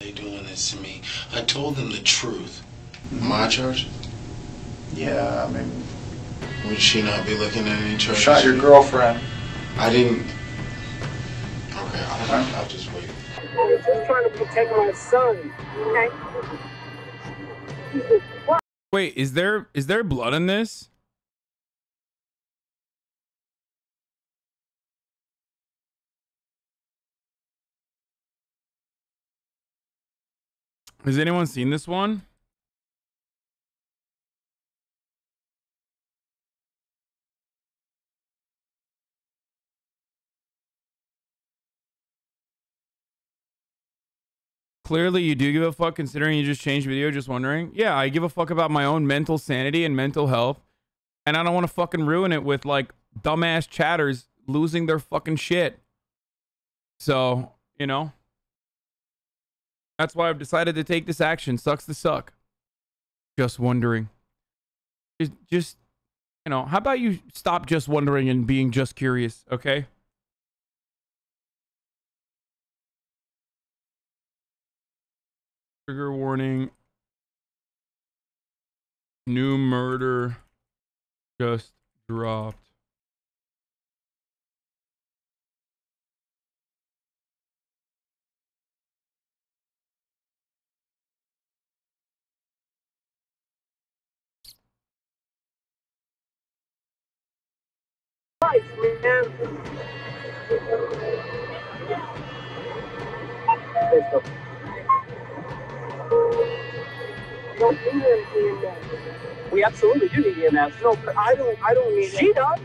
They doing this to me. I told them the truth. My charge? Yeah, I mean, Would she not be looking at any charges? shot your girlfriend. I didn't. Okay, I'll just wait. I'm just trying to protect my son. Okay. Wait, is there blood in this? Has anyone seen this one? Clearly you do give a fuck considering you just changed video, just wondering. Yeah, I give a fuck about my own mental sanity and mental health. And I don't want to fucking ruin it with like dumbass chatters losing their fucking shit. So, you know. That's why I've decided to take this action. Sucks to suck. Just wondering. Just, you know, how about you stop just wondering and being just curious, okay? Trigger warning. New murder just dropped. Life, man. Don't need an EMS. We absolutely do need EMS. No, but I don't need it. She does.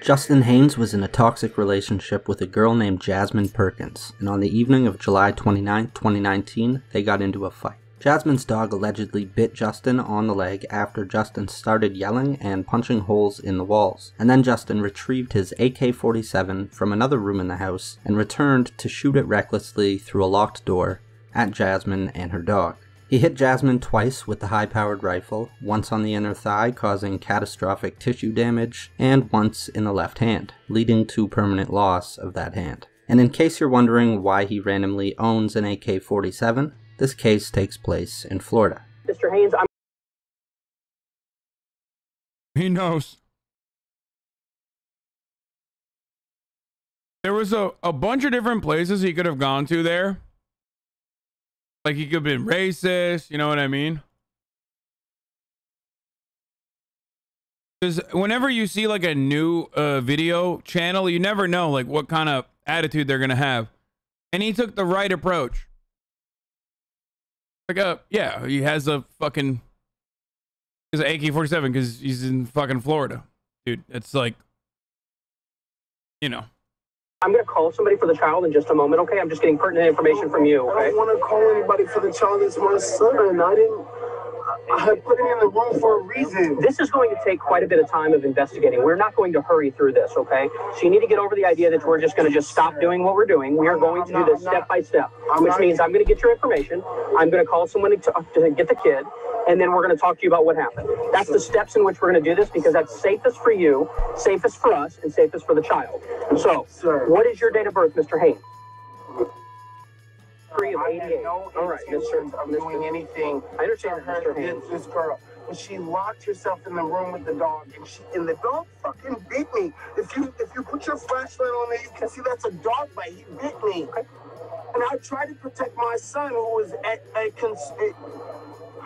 Justin Haynes was in a toxic relationship with a girl named Jasmine Perkins, and on the evening of July 29, 2019, they got into a fight. Jasmine's dog allegedly bit Justin on the leg after Justin started yelling and punching holes in the walls, and then Justin retrieved his AK-47 from another room in the house and returned to shoot it recklessly through a locked door at Jasmine and her dog. He hit Jasmine twice with the high-powered rifle, once on the inner thigh causing catastrophic tissue damage, and once in the left hand, leading to permanent loss of that hand. And in case you're wondering why he randomly owns an AK-47, this case takes place in Florida. Mr. Haynes, He knows. There was a bunch of different places he could have gone to there. Like he could have been racist, you know what I mean? Because whenever you see like a new video channel, you never know like what kind of attitude they're gonna have. And he took the right approach. Like yeah, he has a fucking an AK-47 because he's in fucking Florida, dude. It's like, you know. I'm going to call somebody for the child in just a moment, okay? I'm just getting pertinent information from you, okay? I don't want to call anybody for the child. It's my son. I put him in the room for a reason. This is going to take quite a bit of time of investigating. We're not going to hurry through this, okay? So you need to get over the idea that we're just going to stop doing what we're doing. We are going to do this step by step, which means I'm going to get your information. I'm going to call someone to get the kid, and then we're going to talk to you about what happened. That's the steps in which we're going to do this because that's safest for you, safest for us, and safest for the child. So, what is your date of birth, Mr. Haynes? 3 of 88. No All right, intentions of doing anything. I understand, her Mr. Haynes. this girl. But she locked herself in the room with the dog, and the dog fucking bit me. If you put your flashlight on there, you can see that's a dog bite. He bit me. And I tried to protect my son who was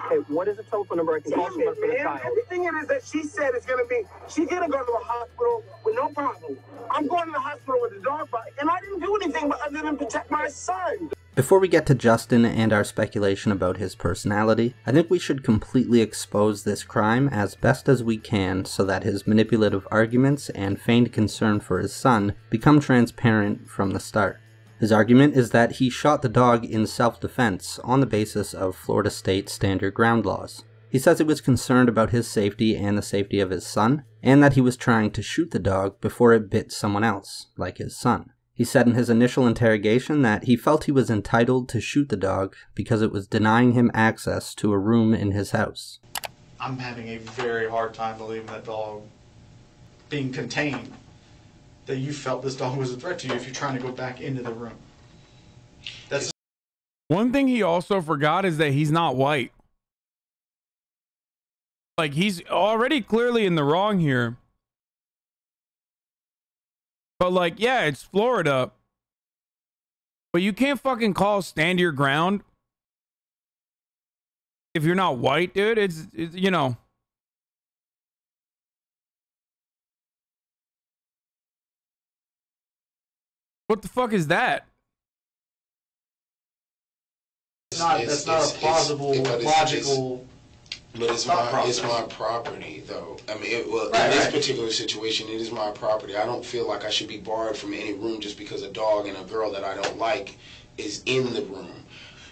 Okay, what is the telephone number I can call someone for the child? Everything it is that she said is going to be, she's going to go to the hospital with no problem. I'm going to the hospital with a dog bite, and I didn't do anything other than protect my son. Before we get to Justin and our speculation about his personality, I think we should completely expose this crime as best as we can so that his manipulative arguments and feigned concern for his son become transparent from the start. His argument is that he shot the dog in self-defense on the basis of Florida state standard ground laws. He says he was concerned about his safety and the safety of his son, and that he was trying to shoot the dog before it bit someone else, like his son. He said in his initial interrogation that he felt he was entitled to shoot the dog because it was denying him access to a room in his house. I'm having a very hard time believing that dog being contained that you felt this dog was a threat to you if you're trying to go back into the room. That's one thing he also forgot is that he's not white. Like, he's already clearly in the wrong here. But like, yeah, it's Florida. But you can't fucking call stand your ground if you're not white, dude. It's you know. What the fuck is that? that's not a plausible, logical. But it's my property, though. I mean, in this particular situation, it is my property. I don't feel like I should be barred from any room just because a dog and a girl that I don't like is in the room.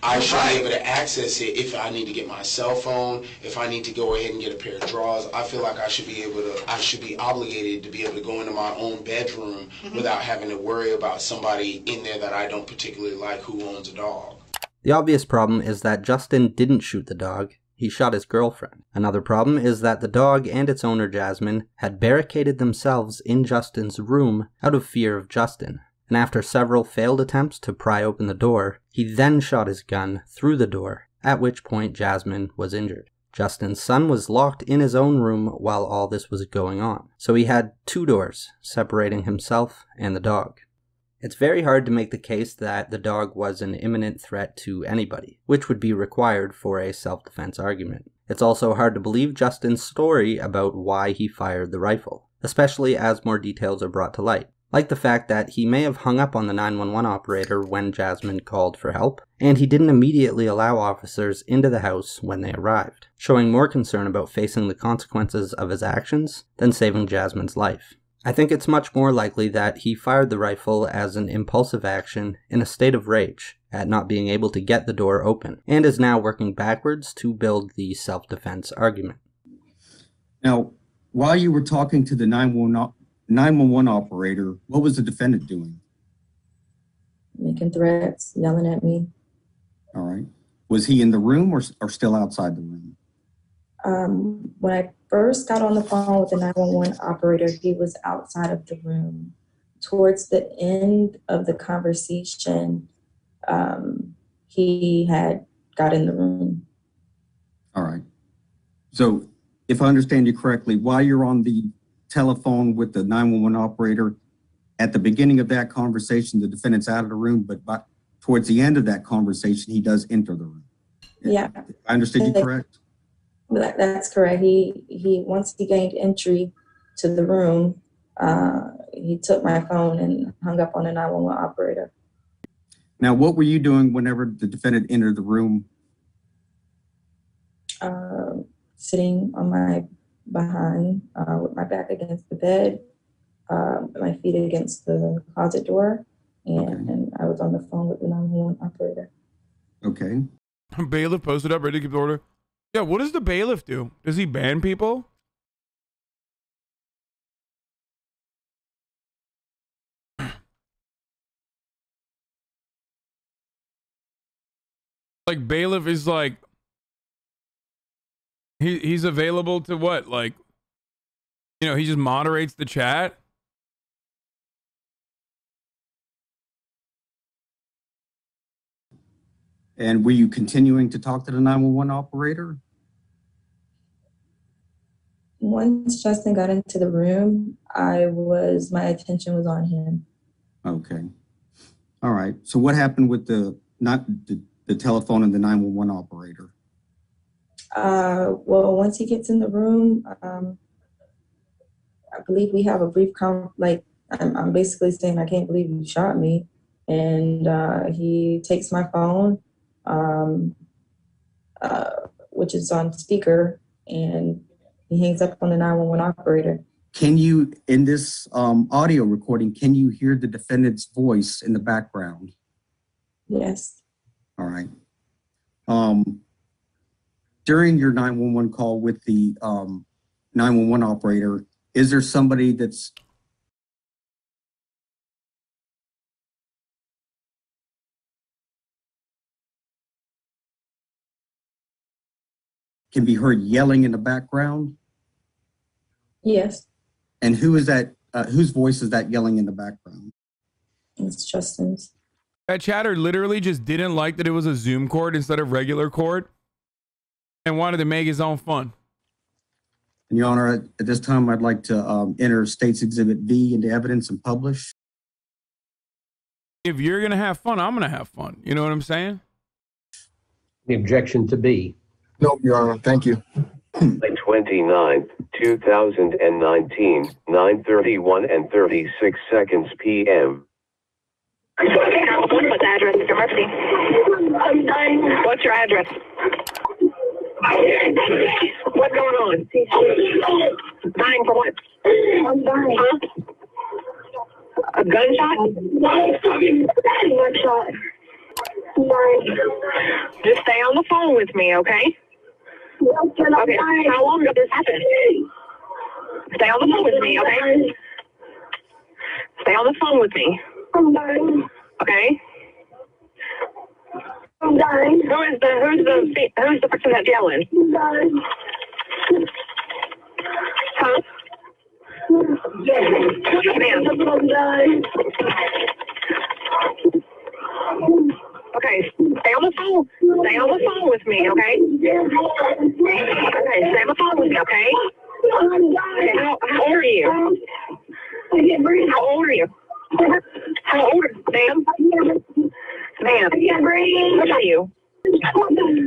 I should be able to access it if I need to get my cell phone, if I need to go ahead and get a pair of drawers. I feel like I should be obligated to be able to go into my own bedroom without having to worry about somebody in there that I don't particularly like who owns a dog. The obvious problem is that Justin didn't shoot the dog. He shot his girlfriend. Another problem is that the dog and its owner, Jasmine, had barricaded themselves in Justin's room out of fear of Justin. And after several failed attempts to pry open the door, he then shot his gun through the door, at which point Jasmine was injured. Justin's son was locked in his own room while all this was going on, so he had 2 doors separating himself and the dog. It's very hard to make the case that the dog was an imminent threat to anybody, which would be required for a self-defense argument. It's also hard to believe Justin's story about why he fired the rifle, especially as more details are brought to light, like the fact that he may have hung up on the 911 operator when Jasmine called for help, and he didn't immediately allow officers into the house when they arrived, showing more concern about facing the consequences of his actions than saving Jasmine's life. I think it's much more likely that he fired the rifle as an impulsive action in a state of rage at not being able to get the door open, and is now working backwards to build the self-defense argument. Now, while you were talking to the 911 operator, what was the defendant doing? Making threats, yelling at me. All right. Was he in the room or still outside the room? When I first got on the phone with the 911 operator, he was outside of the room. Towards the end of the conversation, he had got in the room. All right. So if I understand you correctly, while you're on the telephone with the 911 operator, at the beginning of that conversation, the defendant's out of the room, but towards the end of that conversation, he does enter the room. Yeah. I understood you correct? That's correct. He once he gained entry to the room, he took my phone and hung up on the 911 operator. Now, what were you doing whenever the defendant entered the room? Sitting on my behind with my back against the bed, my feet against the closet door, and I was on the phone with the 911 operator. Okay. Bailiff posted up, ready to give the order. Yeah, what does the bailiff do? Does he ban people? Like, bailiff is like, he's available to what? Like, you know, he just moderates the chat. And were you continuing to talk to the 911 operator? Once Justin got into the room, my attention was on him. Okay. All right. So what happened with the telephone and the 911 operator? Well, once he gets in the room, I believe we have a brief I'm basically saying, I can't believe you shot me. And he takes my phone, which is on speaker, and he hangs up on the 911 operator. Can you, in this audio recording, can you hear the defendant's voice in the background? Yes. All right. During your 911 call with the 911 operator, is there somebody that's can be heard yelling in the background? Yes. And who is that whose voice is that yelling in the background? It's Justin's. That chatter literally just didn't like that it was a Zoom cord instead of regular cord and wanted to make his own fun. And Your Honor, at this time, I'd like to enter State's Exhibit V into evidence and publish. If you're going to have fun, I'm going to have fun. You know what I'm saying? The objection to B. No, Your Honor. Thank you. July 29, 2019, 9:31 and 36 seconds p.m. What's the address, Mr. Murphy? I'm dying. What's your address? What's going on? Dying for what? I'm dying. Huh? A gunshot? Gunshot. I'm dying. Just stay on the phone with me, okay? Okay. How long did this happen? Stay on the phone with me, okay? Stay on the phone with me. I'm dying. Okay. I'm dying. Who's the person that's yelling? I'm dying. Huh? Ma'am. I'm dying. Okay, stay on the phone. Stay on the phone with me, okay? Okay, stay on the phone with me, okay? Okay, how old are you? How old are you? How old are you, ma'am? Ma'am, what are you?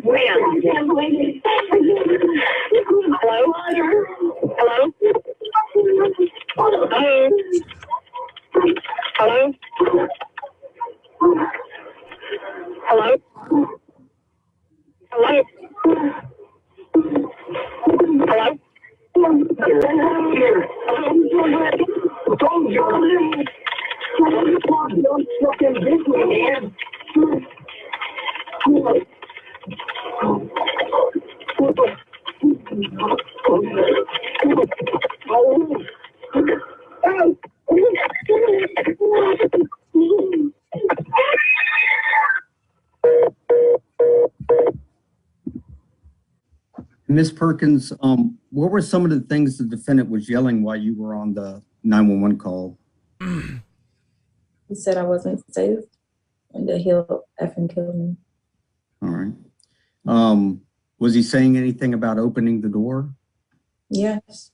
Ma'am. Hello? Hello? Hello? Hello? Hello? Hello? Hello? Ms. Perkins, what were some of the things the defendant was yelling while you were on the 911 call? He said I wasn't safe and that he'll effing kill me. All right. Was he saying anything about opening the door? Yes.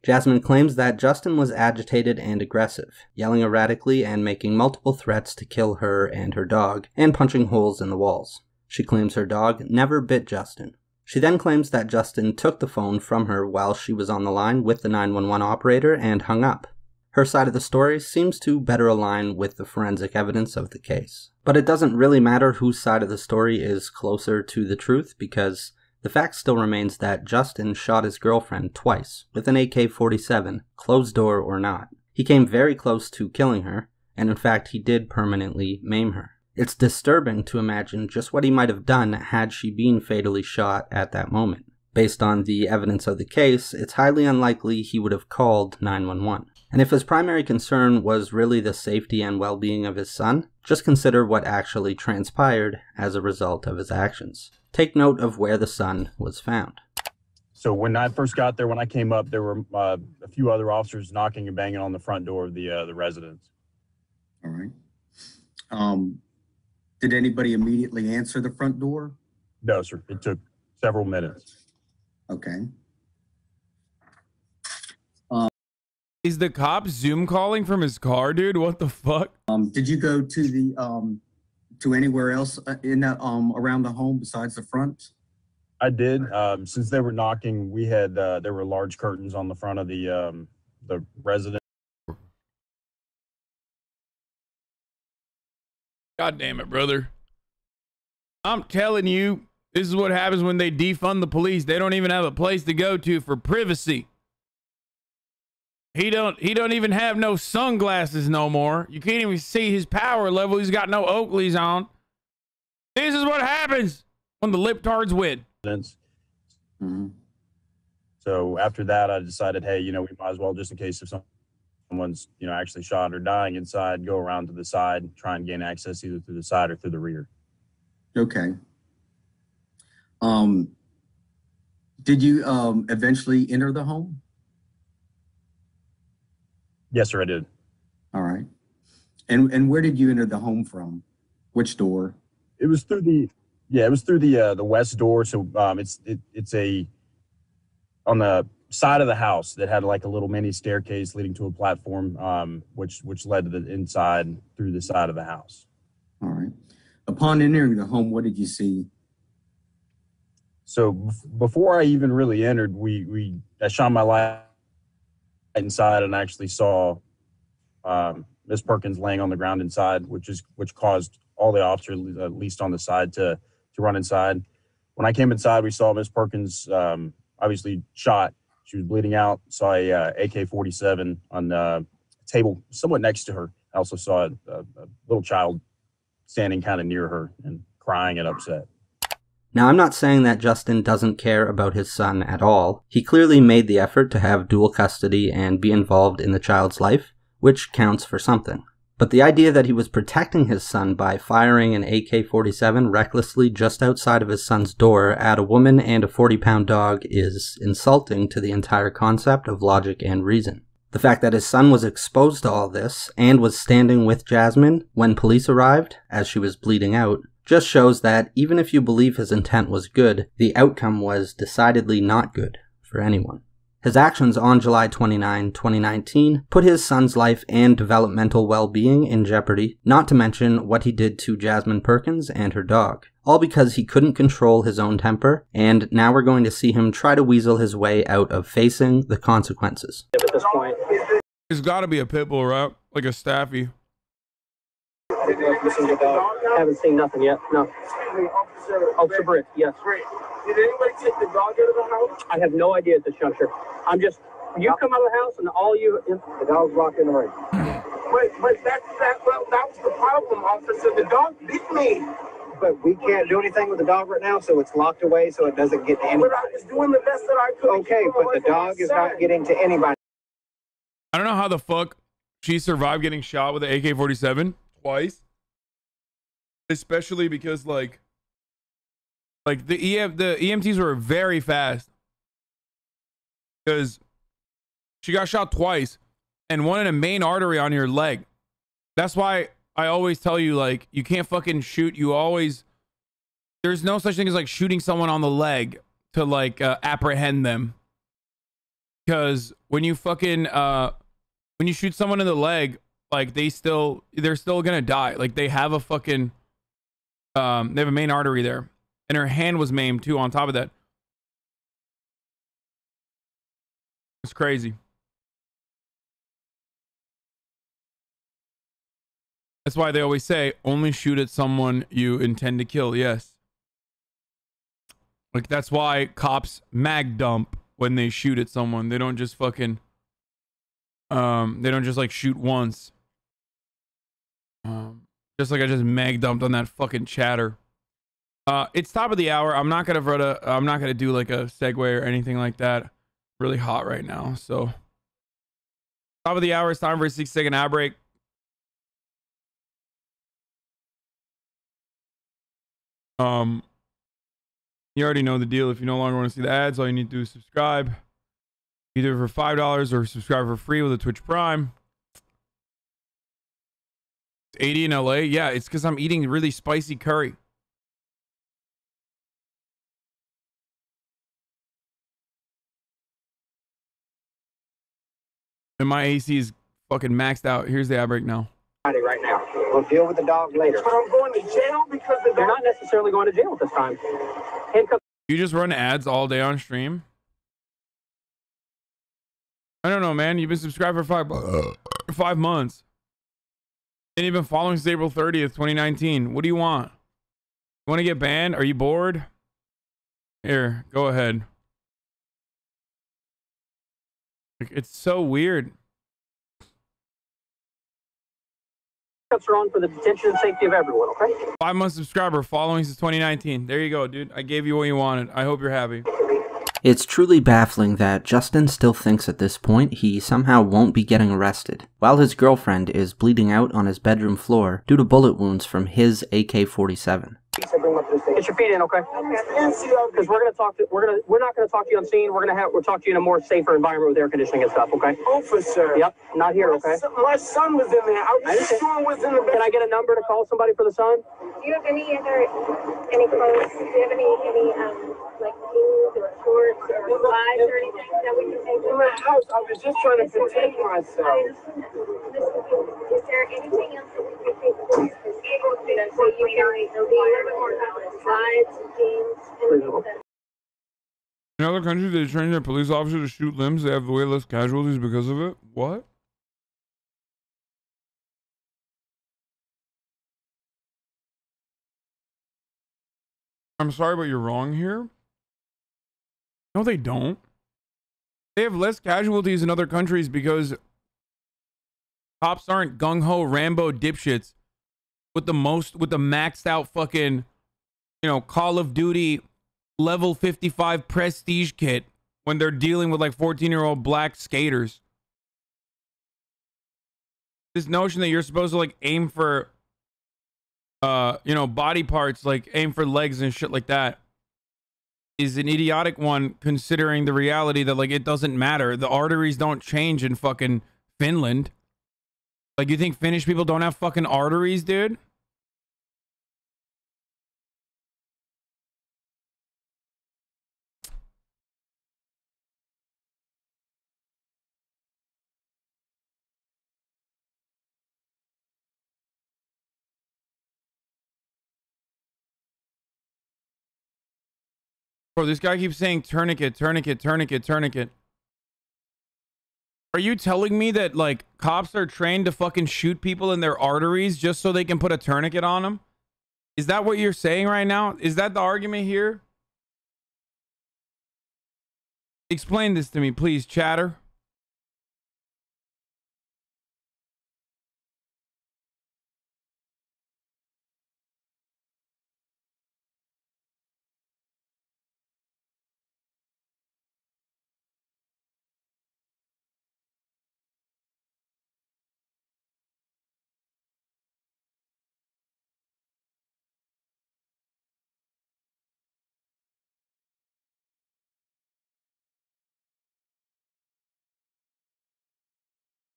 Jasmine claims that Justin was agitated and aggressive, yelling erratically and making multiple threats to kill her and her dog, and punching holes in the walls. She claims her dog never bit Justin. She then claims that Justin took the phone from her while she was on the line with the 911 operator and hung up. Her side of the story seems to better align with the forensic evidence of the case. But it doesn't really matter whose side of the story is closer to the truth, because the fact still remains that Justin shot his girlfriend twice with an AK-47, closed door or not. He came very close to killing her, and in fact he did permanently maim her. It's disturbing to imagine just what he might have done had she been fatally shot at that moment. Based on the evidence of the case, it's highly unlikely he would have called 911. And if his primary concern was really the safety and well-being of his son, just consider what actually transpired as a result of his actions. Take note of where the son was found. So when I first got there, when I came up, there were a few other officers knocking and banging on the front door of the residence. All right. Did anybody immediately answer the front door? No, sir. It took several minutes. Okay. Is the cop Zoom calling from his car, dude? What the fuck? Did you go to the to anywhere else in that around the home besides the front? I did. Since they were knocking, we had there were large curtains on the front of the residence. God damn it, brother. I'm telling you, this is what happens when they defund the police. They don't even have a place to go to for privacy. He don't even have no sunglasses no more. You can't even see his power level. He's got no Oakleys on. This is what happens when the libtards win. Mm-hmm. So after that, I decided, hey, we might as well, just in case if someone's, actually shot or dying inside, go around to the side, try and gain access either through the side or through the rear. Okay. Did you eventually enter the home? Yes, sir, I did. All right. And where did you enter the home from? Which door? It was through the west door. So it's on the side of the house that had like a little mini staircase leading to a platform, which led to the inside through the side of the house. All right. Upon entering the home, what did you see? So before I even really entered, I shone my light inside and actually saw Miss Perkins laying on the ground inside, which caused all the officers, at least on the side, to run inside. When I came inside, we saw Miss Perkins obviously shot. She was bleeding out. Saw a AK-47 on the table somewhat next to her. I also saw a little child standing kind of near her and crying and upset. Now, I'm not saying that Justin doesn't care about his son at all. He clearly made the effort to have dual custody and be involved in the child's life, which counts for something. But the idea that he was protecting his son by firing an AK-47 recklessly just outside of his son's door at a woman and a 40-pound dog is insulting to the entire concept of logic and reason. The fact that his son was exposed to all this and was standing with Jasmine when police arrived, as she was bleeding out, just shows that even if you believe his intent was good, the outcome was decidedly not good for anyone. His actions on July 29, 2019 put his son's life and developmental well-being in jeopardy, not to mention what he did to Jasmine Perkins and her dog. All because he couldn't control his own temper, and now we're going to see him try to weasel his way out of facing the consequences. At this point, There's got to be a pit bull, right? Like a staffy. haven't seen nothing yet. No. Officer Britt, yes. Did anybody take the dog out of the house? I have no idea at this juncture. I'm just, you come out of the house and all you, the dog's locked in the ring. But that was the problem, officer. The dog bit me. But we can't do anything with the dog right now, so it's locked away so it doesn't get to anybody. But I was doing the best that I could. Okay, but the dog is not getting to anybody. I don't know how the fuck she survived getting shot with an AK-47 twice. Especially because the EMTs were very fast. Because she got shot twice and one in a main artery on your leg. That's why I always tell you, like, you can't fucking shoot. There's no such thing as like shooting someone on the leg to like apprehend them. Because when you fucking when you shoot someone in the leg, like they're still gonna die. Like they have a fucking they have a main artery there, and her hand was maimed too on top of that. It's crazy. That's why they always say only shoot at someone you intend to kill. Yes. Like that's why cops mag dump when they shoot at someone. They don't just fucking they don't just like shoot once. Just like I just mag dumped on that fucking chatter. It's top of the hour. I'm not gonna do like a segue or anything like that. Really hot right now. So top of the hour, it's time for a 6-second ad break. You already know the deal. If you no longer want to see the ads, all you need to do is subscribe. Either for $5 or subscribe for free with a Twitch Prime. It's 80 in LA. Yeah, it's because I'm eating really spicy curry. And my AC is fucking maxed out. Here's the ad break now. Right now. We'll deal with the dog later. But I'm going to jail because the dog... You're not necessarily going to jail at this time. Handcuffs. You just run ads all day on stream? I don't know, man. You've been subscribed for 5 months. And you've been following since April 30th, 2019. What do you want? You want to get banned? Are you bored? Here, go ahead. It's so weird. Are on for the detention and safety of everyone, okay? 5-month subscriber, following since 2019. There you go, dude. I gave you what you wanted. I hope you're happy. It's truly baffling that Justin still thinks at this point he somehow won't be getting arrested, while his girlfriend is bleeding out on his bedroom floor due to bullet wounds from his AK-47. I bring them up to the stage. Get your feet in, okay? Because we're gonna talk to we're not gonna talk to you on scene. We're talk to you in a more safer environment with air conditioning and stuff, okay? Officer. Yep, not here, okay? My son was in there. I was sure was in the bed. Can I get a number to call somebody for the son? Do you have any clothes? Do you have any like jeans or shorts or slides or anything that we can take? In my house, I was just trying to protect myself. Is there anything else that we can take? So you can be a little bit more confident. Slides, jeans, In other countries, they train their police officers to shoot limbs. They have way less casualties because of it. What? I'm sorry, but you're wrong here. No, they don't. They have less casualties in other countries because cops aren't gung-ho Rambo dipshits with the maxed out fucking, Call of Duty level 55 prestige kit when they're dealing with like 14-year-old black skaters. This notion that you're supposed to like aim for body parts, like aim for legs and shit like that, is an idiotic one, considering the reality that like it doesn't matter. The arteries don't change in fucking Finland. Like, you think Finnish people don't have fucking arteries, dude? Bro, this guy keeps saying tourniquet, tourniquet, tourniquet, tourniquet. Are you telling me that, like, cops are trained to fucking shoot people in their arteries just so they can put a tourniquet on them? Is that what you're saying right now? Is that the argument here? Explain this to me, please, chatter.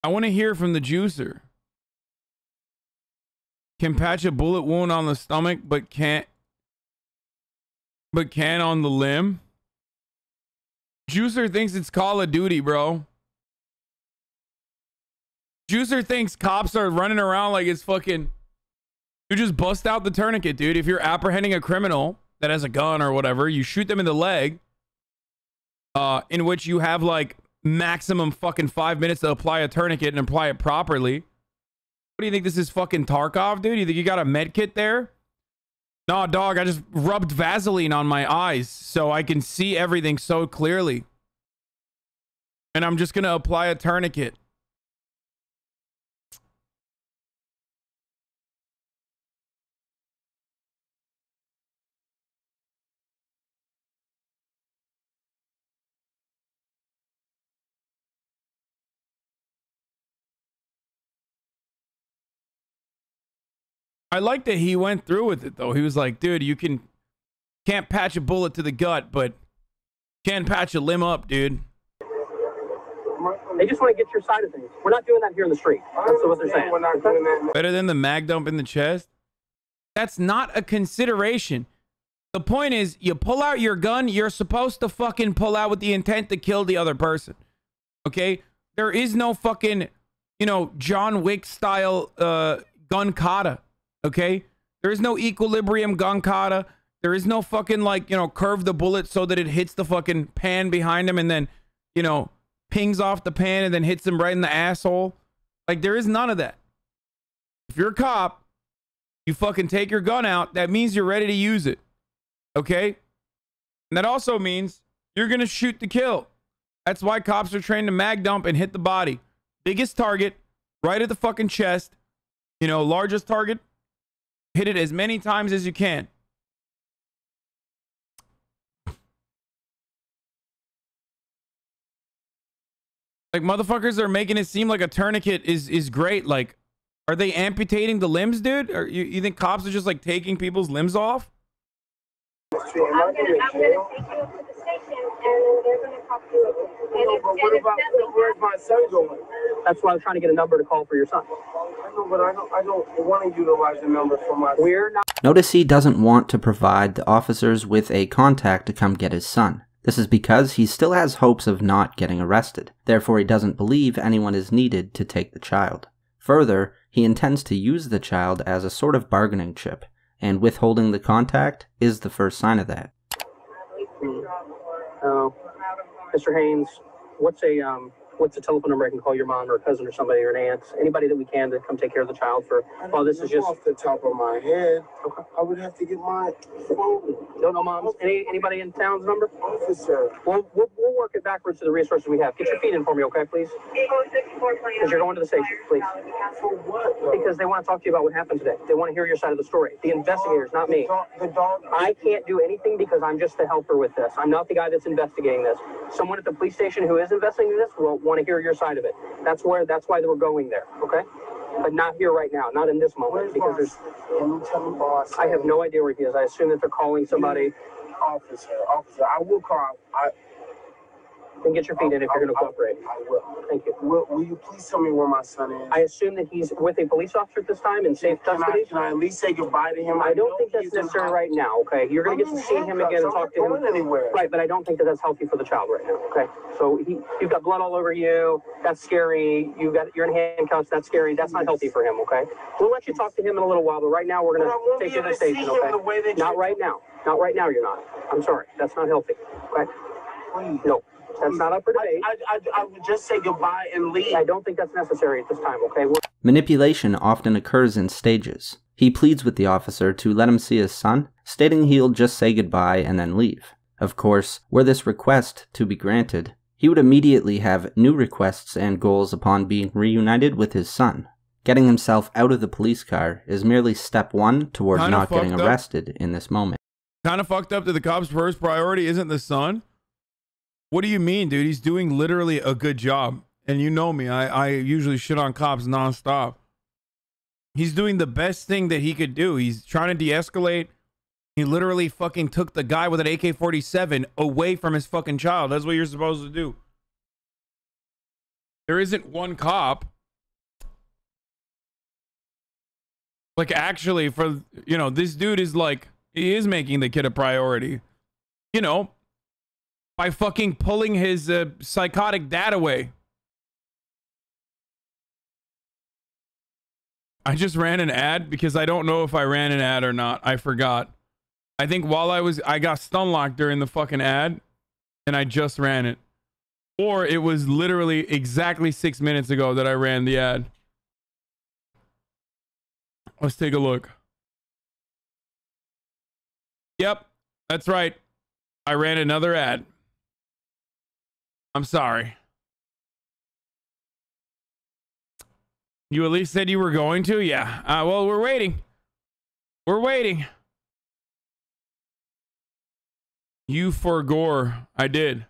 I want to hear from the juicer. Can patch a bullet wound on the stomach, but can on the limb. Juicer thinks it's Call of Duty, bro. Juicer thinks cops are running around like it's fucking... You just bust out the tourniquet, dude. If you're apprehending a criminal that has a gun or whatever, you shoot them in the leg, in which you have like maximum fucking 5 minutes to apply a tourniquet and apply it properly. What do you think this is, fucking Tarkov, dude? You think you got a med kit there? No, dog, I just rubbed Vaseline on my eyes so I can see everything so clearly. And I'm just gonna apply a tourniquet. I like that he went through with it, though. He was like, dude, you can't patch a bullet to the gut, but can patch a limb up, dude. They just want to get your side of things. We're not doing that here in the street. That's what they're saying. We're not doing that. Better than the mag dump in the chest? That's not a consideration. The point is, you pull out your gun, you're supposed to fucking pull out with the intent to kill the other person. Okay? There is no fucking, John Wick style gun kata. Okay? There is no equilibrium gun kata. There is no fucking, like, curve the bullet so that it hits the fucking pan behind him and then, pings off the pan and then hits him right in the asshole. Like, there is none of that. If you're a cop, you fucking take your gun out. That means you're ready to use it. Okay? And that also means you're going to shoot to kill. That's why cops are trained to mag dump and hit the body. Biggest target, right at the fucking chest. Largest target, hit it as many times as you can. Like, motherfuckers are making it seem like a tourniquet is great. Like, Are they amputating the limbs, dude? Or you think cops are just like taking people's limbs off? I'm gonna take you up to the station and they're gonna talk to you. But what about where's my son going? That's why I was trying to get a number to call for your son. I know, but I don't want to utilize the number for my son. We're not. Notice he doesn't want to provide the officers with a contact to come get his son. This is because he still has hopes of not getting arrested. Therefore, he doesn't believe anyone is needed to take the child. Further, he intends to use the child as a sort of bargaining chip, and withholding the contact is the first sign of that. Mr. Haynes, what's a telephone number I can call your mom or a cousin or somebody or an aunt, anybody that we can to come take care of the child for? Well, this is just off the top of my head. Okay. I would have to get my phone. Don't know moms. Anybody in town's number? Officer. We'll work it backwards to the resources we have. Get your feet in for me, okay, please? Because you're going to the station, please. For what? Because they want to talk to you about what happened today. They want to hear your side of the story. The investigators, not me. The dog. I can't do anything because I'm just the helper with this. I'm not the guy that's investigating this. Someone at the police station who is investigating this will want to hear your side of it. That's why they were going there, okay? But not here right now, not in this moment, because there's. Can you tell me boss? I have no idea where he is. I assume that they're calling somebody. Officer, I will call. Then get your feet in if you're going to cooperate. I will. Thank you. Will you please tell me where my son is? I assume that he's with a police officer at this time in safe custody. Can I at least say goodbye to him? I don't think that's necessary right now, okay? You're going to get to see him again and talk to him. Anywhere. Right, but I don't think that that's healthy for the child right now, okay? So you've got blood all over you. That's scary. You're in handcuffs. That's scary. That's not healthy for him, okay? We'll let you talk to him in a little while, but right now we're going to take you to the station, okay? Not right now. Not right now, you're not. I'm sorry. That's not healthy, okay? Please. No. That's not up for debate. I would just say goodbye and leave. I don't think that's necessary at this time, okay? Manipulation often occurs in stages. He pleads with the officer to let him see his son, stating he'll just say goodbye and then leave. Of course, were this request to be granted, he would immediately have new requests and goals upon being reunited with his son. Getting himself out of the police car is merely step one toward not getting arrested in this moment. Kind of fucked up that the cop's first priority isn't the son? What do you mean, dude? He's doing literally a good job. And you know me, I usually shit on cops nonstop. He's doing the best thing that he could do. He's trying to de-escalate. He literally fucking took the guy with an AK-47 away from his fucking child. That's what you're supposed to do. There isn't one cop. Like, actually, for, you know, this dude is like, he is making the kid a priority. You know, by fucking pulling his psychotic dad away. I just ran an ad because I don't know if I ran an ad or not. I forgot. I think while I got stun locked during the fucking ad and I just ran it. Or it was literally exactly 6 minutes ago that I ran the ad. Let's take a look. Yep, that's right. I ran another ad. I'm sorry. You at least said you were going to? Yeah. Well, we're waiting. We're waiting. You for gore. I did.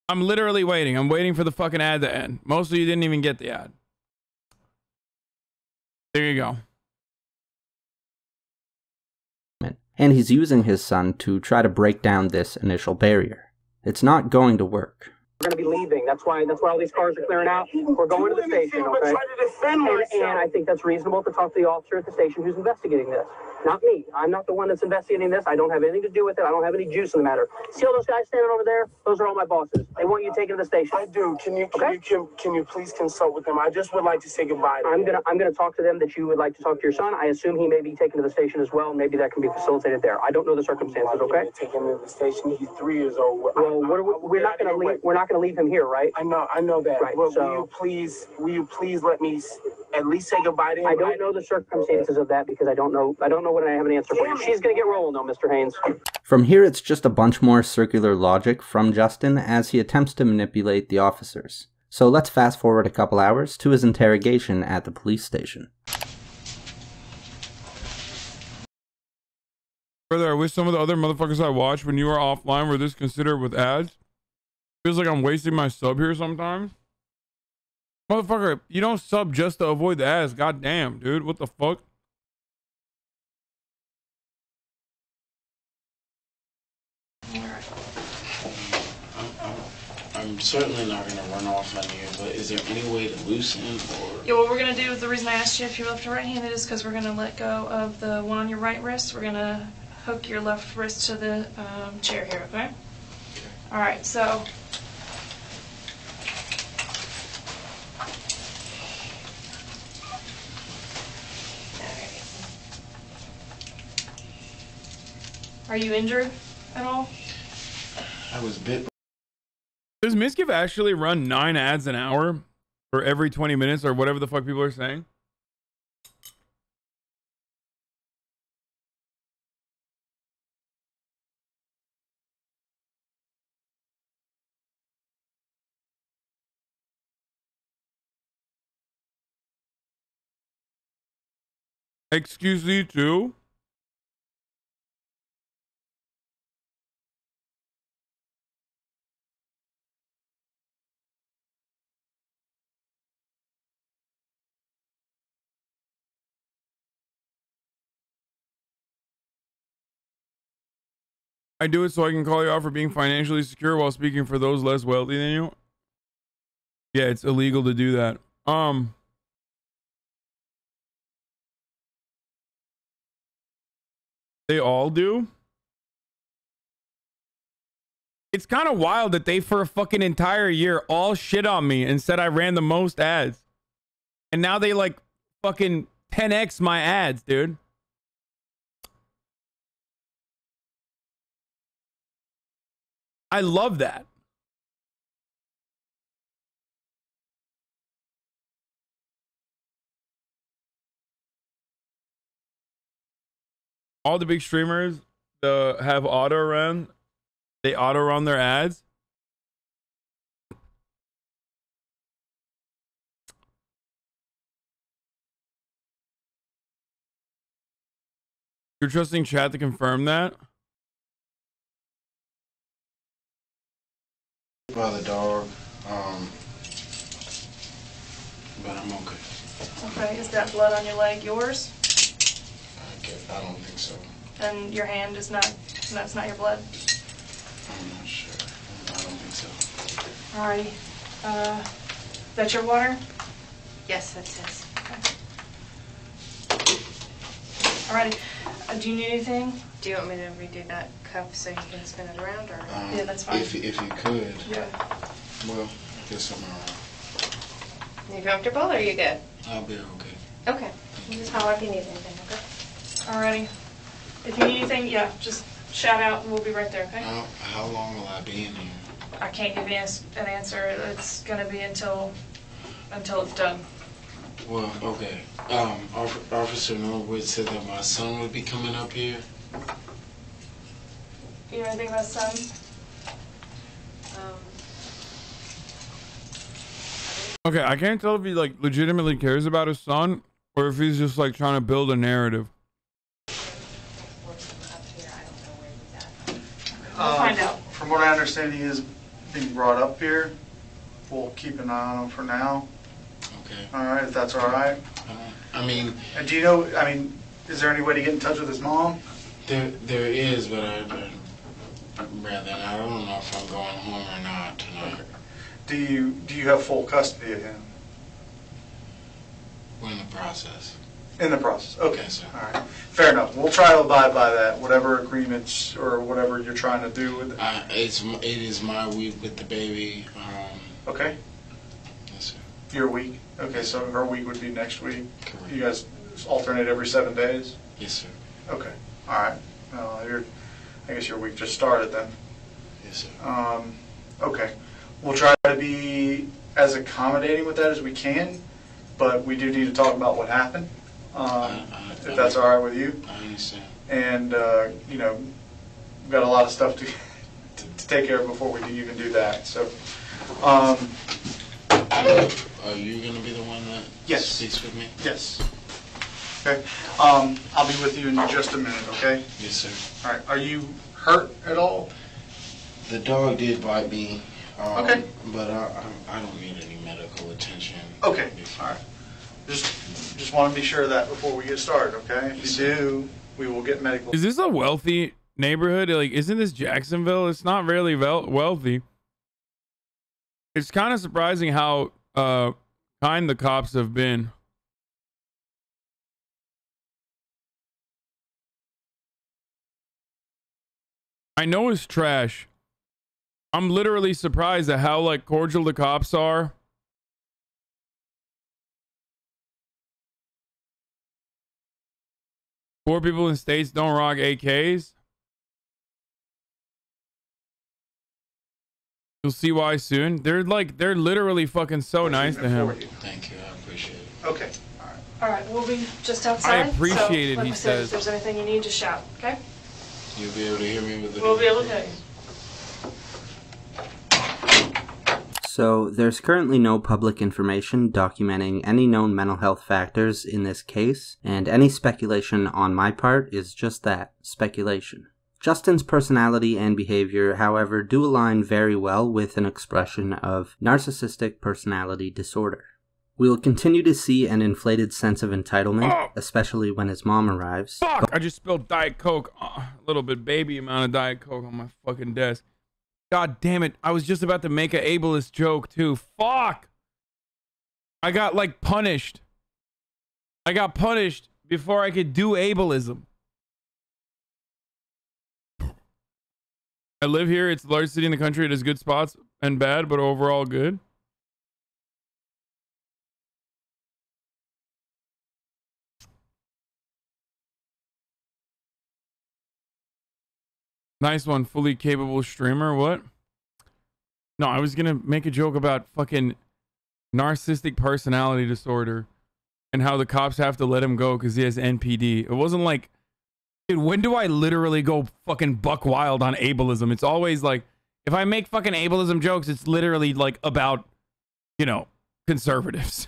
I'm literally waiting. I'm waiting for the fucking ad to end. Most of you didn't even get the ad. There you go. And he's using his son to try to break down this initial barrier. It's not going to work. We're going to be leaving. That's why all these cars are clearing out. We're going to the station, okay? And I think that's reasonable to talk to the officer at the station who's investigating this. Not me. I'm not the one that's investigating this. I don't have anything to do with it. I don't have any juice in the matter. See all those guys standing over there? Those are all my bosses. They want you taken to the station. I do. Can you please consult with them? I just would like to say goodbye to I'm gonna talk to them that you would like to talk to your son. I assume he may be taken to the station as well. Maybe that can be facilitated there. I don't know the circumstances. Okay. Taken to the station. He's 3 years old. Well, we're not gonna leave. We're not gonna leave him here, right? I know that. Right. Well, so, will you please let me at least say goodbye to him? I don't know the circumstances of that because I don't know what I have an answer for you. She's gonna get rolling though, Mr. Haynes. From here, it's just a bunch more circular logic from Justin as he attempts to manipulate the officers. So let's fast forward a couple hours to his interrogation at the police station. Further, I wish some of the other motherfuckers I watch when you are offline were this considered with ads. Feels like I'm wasting my sub here sometimes. Motherfucker, you don't sub just to avoid the ads. God damn, dude. What the fuck? I'm certainly not going to run off on you, but is there any way to loosen or... Yeah, what we're going to do, the reason I asked you if you're left or right-handed is because we're going to let go of the one on your right wrist. We're going to hook your left wrist to the chair here, okay? All right, so... Are you injured at all? I was bit. Does Miskiv actually run 9 ads an hour for every 20 minutes or whatever the fuck people are saying? Excuse you too? I do it so I can call you out for being financially secure while speaking for those less wealthy than you. Yeah, it's illegal to do that. They all do? It's kind of wild that they for a fucking entire year all shit on me and said I ran the most ads. And now they like fucking 10x my ads, dude. I love that. All the big streamers have auto run. They auto run their ads. You're trusting chat to confirm that? By the dog, but I'm okay. Okay, is that blood on your leg yours? I don't think so. And your hand is not, that's not your blood? I'm not sure. I don't think so. Alrighty. That's your water? Yes, that's his. Okay. Alrighty. Do you need anything? Do you want me to redo that cuff so you can spin it around, or? Yeah, that's fine. If you could. Yeah. Well, I guess I'm around. You comfortable, or are you good? I'll be okay. Okay. You just holler if you need anything, okay? Alrighty. If you need anything, yeah, just shout out and we'll be right there, okay? How long will I be in here? I can't give you an answer. It's gonna be until it's done. Well, okay. Officer Norwood said that my son would be coming up here. You know anything about son? Okay, I can't tell if he like legitimately cares about his son or if he's just like trying to build a narrative. We'll find out. From what I understand, he is being brought up here. We'll keep an eye on him for now. Okay. All right, if that's all right. I mean... And do you know, I mean, is there any way to get in touch with his mom? There is, but I don't know if I'm going home or not tonight. Okay. Do you have full custody of him? We're in the process. In the process. Okay. Yes, sir. All right. Fair enough. We'll try to abide by that, whatever agreements or whatever you're trying to do with it. It is my week with the baby. Okay. Yes, sir. Your week? Okay, so her week would be next week? Correct. You guys alternate every 7 days? Yes, sir. Okay. All right. I guess your week just started then. Yes, sir. Okay. We'll try to be as accommodating with that as we can, but we do need to talk about what happened, if that's all right with you. I understand. And, you know, we've got a lot of stuff to take care of before we can even do that. So, are you going to be the one that yes. speaks with me? Yes. Okay. I'll be with you in just a minute, okay? Yes, sir. All right. Are you hurt at all? The dog did bite me. Okay. But I don't need any medical attention. Okay. All right. Just want to be sure of that before we get started, okay? If you do, we will get medical. Is this a wealthy neighborhood? Like, isn't this Jacksonville? It's not really wealthy. It's kind of surprising how kind the cops have been. I know it's trash. I'm literally surprised at how like cordial the cops are. Poor people in states don't rock AKs. You'll see why soon. They're literally fucking so nice to him. Thank you. I appreciate it. Okay. All right, we'll be just outside. I appreciate it, like he I said, says. If there's anything you need, just shout, okay? You'll be able to hear me with the... We'll be able to hear you. So, there's currently no public information documenting any known mental health factors in this case, and any speculation on my part is just that, speculation. Justin's personality and behavior, however, do align very well with an expression of narcissistic personality disorder. We'll continue to see an inflated sense of entitlement, especially when his mom arrives. Fuck! I just spilled Diet Coke. A little bit baby amount of Diet Coke on my fucking desk. God damn it. I was just about to make an ableist joke too. Fuck! I got like punished. I got punished before I could do ableism. I live here. It's the largest city in the country. It has good spots and bad, but overall good. Nice one. Fully capable streamer. What? No, I was going to make a joke about fucking narcissistic personality disorder and how the cops have to let him go because he has NPD. It wasn't like, dude, when do I literally go fucking buck wild on ableism? It's always like, if I make fucking ableism jokes, it's literally like about, you know, conservatives.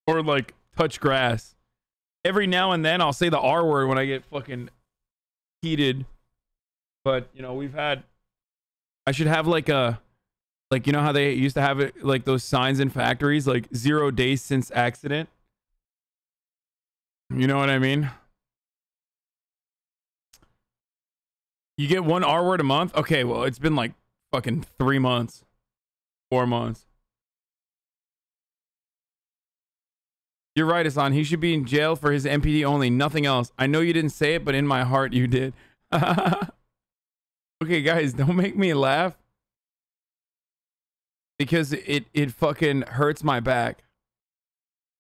Or like touch grass. Every now and then I'll say the R word when I get fucking heated. But, you know, I should have like a, like, you know how they used to have it, like those signs in factories, like 0 days since accident. You know what I mean? You get one R word a month? Okay, well, it's been like fucking 3 months, 4 months. You're right, Hassan. He should be in jail for his MPD only, nothing else. I know you didn't say it, but in my heart you did. Okay, guys, don't make me laugh. Because it fucking hurts my back.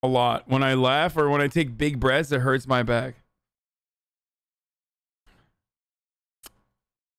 A lot. When I laugh or when I take big breaths, it hurts my back.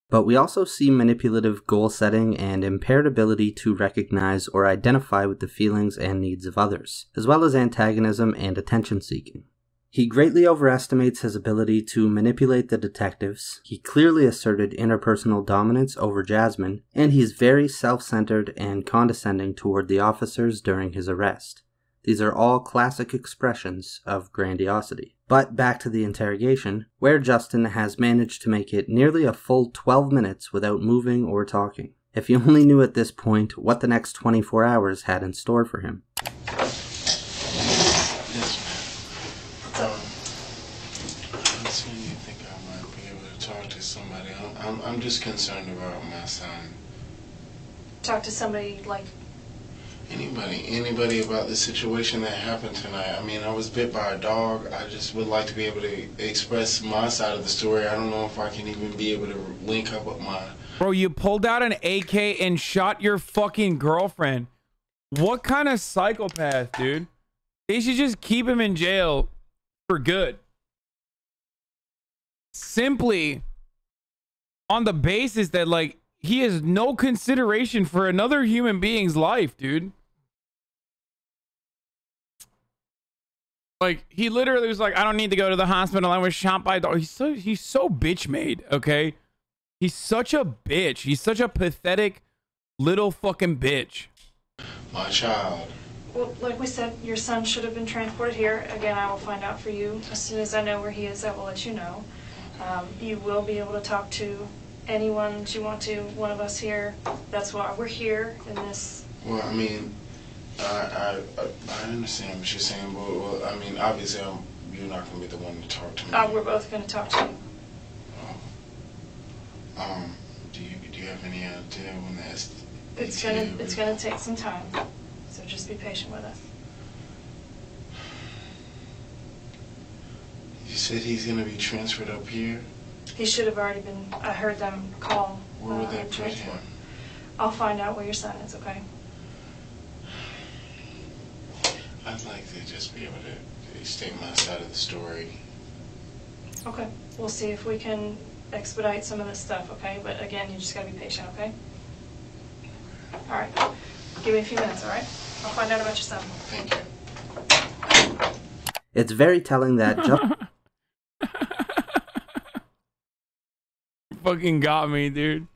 But we also see manipulative goal setting and impaired ability to recognize or identify with the feelings and needs of others, as well as antagonism and attention seeking. He greatly overestimates his ability to manipulate the detectives, he clearly asserted interpersonal dominance over Jasmine, and he is very self-centered and condescending toward the officers during his arrest. These are all classic expressions of grandiosity. But back to the interrogation, where Justin has managed to make it nearly a full 12 minutes without moving or talking. If you only knew at this point what the next 24 hours had in store for him. I'm just concerned about my son. Talk to somebody like... Anybody about the situation that happened tonight. I mean, I was bit by a dog. I just would like to be able to express my side of the story. I don't know if I can even be able to link up with my... Bro, you pulled out an AK and shot your fucking girlfriend. What kind of psychopath, dude? They should just keep him in jail for good. Simply on the basis that, like, he has no consideration for another human being's life, dude. Like, he literally was like, I don't need to go to the hospital. I was shot by a dog. He's so bitch made, okay? He's such a bitch. He's such a pathetic little fucking bitch. My child. Well, like we said, your son should have been transported here. Again, I will find out for you. As soon as I know where he is, I will let you know. You will be able to talk to anyone that you want to, one of us here. That's why we're here in this. Well, I mean, I understand what you're saying, but well, I mean, obviously, you're not going to be the one to talk to me. We're both going to talk to you. Do you have any idea when that's? It's gonna take some time, so just be patient with us. You said he's gonna be transferred up here. He should have already been. I heard them call. Where would they put him? I'll find out where your son is. Okay. I'd like to just be able to state my side of the story. Okay. We'll see if we can expedite some of this stuff. Okay. But again, you just gotta be patient. Okay. All right. Give me a few minutes. All right. I'll find out about your son. Thank you. It's very telling that You fucking got me, dude.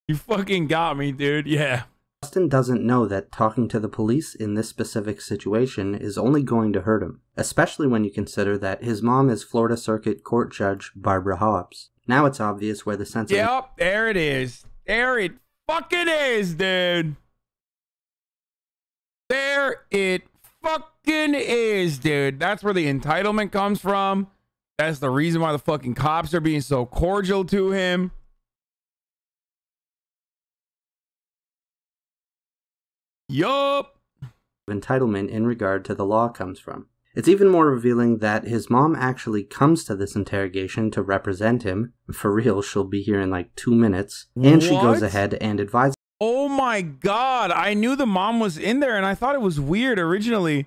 You fucking got me, dude. Yeah. Justin doesn't know that talking to the police in this specific situation is only going to hurt him, especially when you consider that his mom is Florida Circuit Court Judge Barbara Hobbs. Now it's obvious where the sense of... Yep, there it is. There it fucking is, dude. There it fucking is, dude. That's where the entitlement comes from. That's the reason why the fucking cops are being so cordial to him. Yup. Entitlement in regard to the law comes from. It's even more revealing that his mom actually comes to this interrogation to represent him. For real, she'll be here in like 2 minutes. And she goes ahead and advises. Oh my god, I knew the mom was in there and I thought it was weird originally.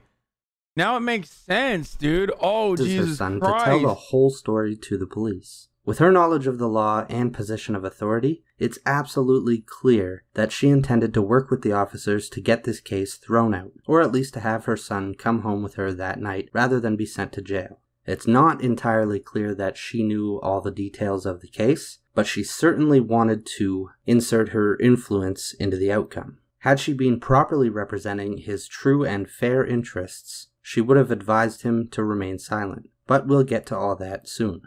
Now it makes sense, dude. Oh, Jesus her son Christ. to tell the whole story to the police. With her knowledge of the law and position of authority, it's absolutely clear that she intended to work with the officers to get this case thrown out, or at least to have her son come home with her that night rather than be sent to jail. It's not entirely clear that she knew all the details of the case, but she certainly wanted to insert her influence into the outcome. Had she been properly representing his true and fair interests, she would have advised him to remain silent. But we'll get to all that soon.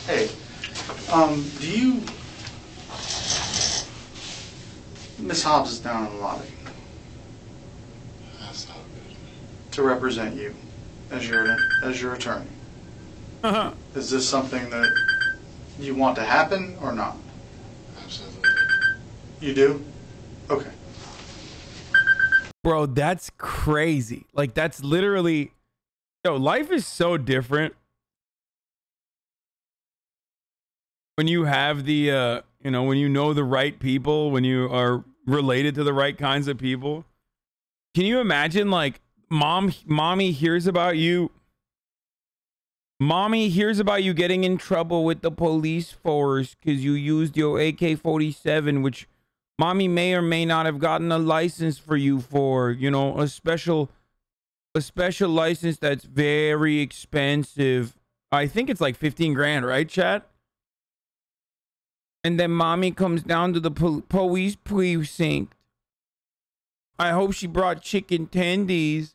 Hey, do you... Miss Hobbs is down in the lobby. That's not good. To represent you as your attorney. Is this something that you want to happen or not? Absolutely. You do? Okay. Bro, that's crazy. Like, that's literally... Yo, life is so different when you have the, you know, when you know the right people, when you are related to the right kinds of people. Can you imagine, like, mommy hears about you. Mommy hears about you getting in trouble with the police force because you used your AK-47, which mommy may or may not have gotten a license for you for, you know, a special license that's very expensive. I think it's like 15 grand, right, chat? And then mommy comes down to the police precinct. I hope she brought chicken tendies.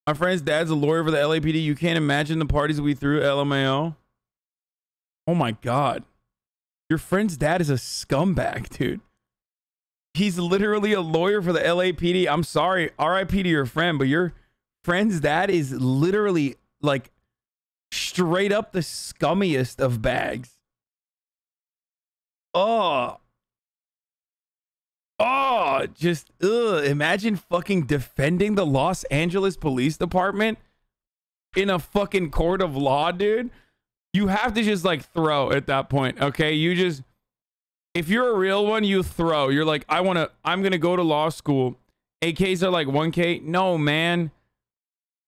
My friend's dad's a lawyer for the LAPD. You can't imagine the parties we threw, LMAO. Oh my God. Your friend's dad is a scumbag, dude. He's literally a lawyer for the LAPD. I'm sorry, RIP to your friend, but your friend's dad is literally like straight up the scummiest of bags. Just imagine fucking defending the Los Angeles Police Department in a fucking court of law, dude. You have to just like throw at that point, okay? You just, if you're a real one, you throw. You're like, I'm gonna go to law school. AKs are like 1K. No, man.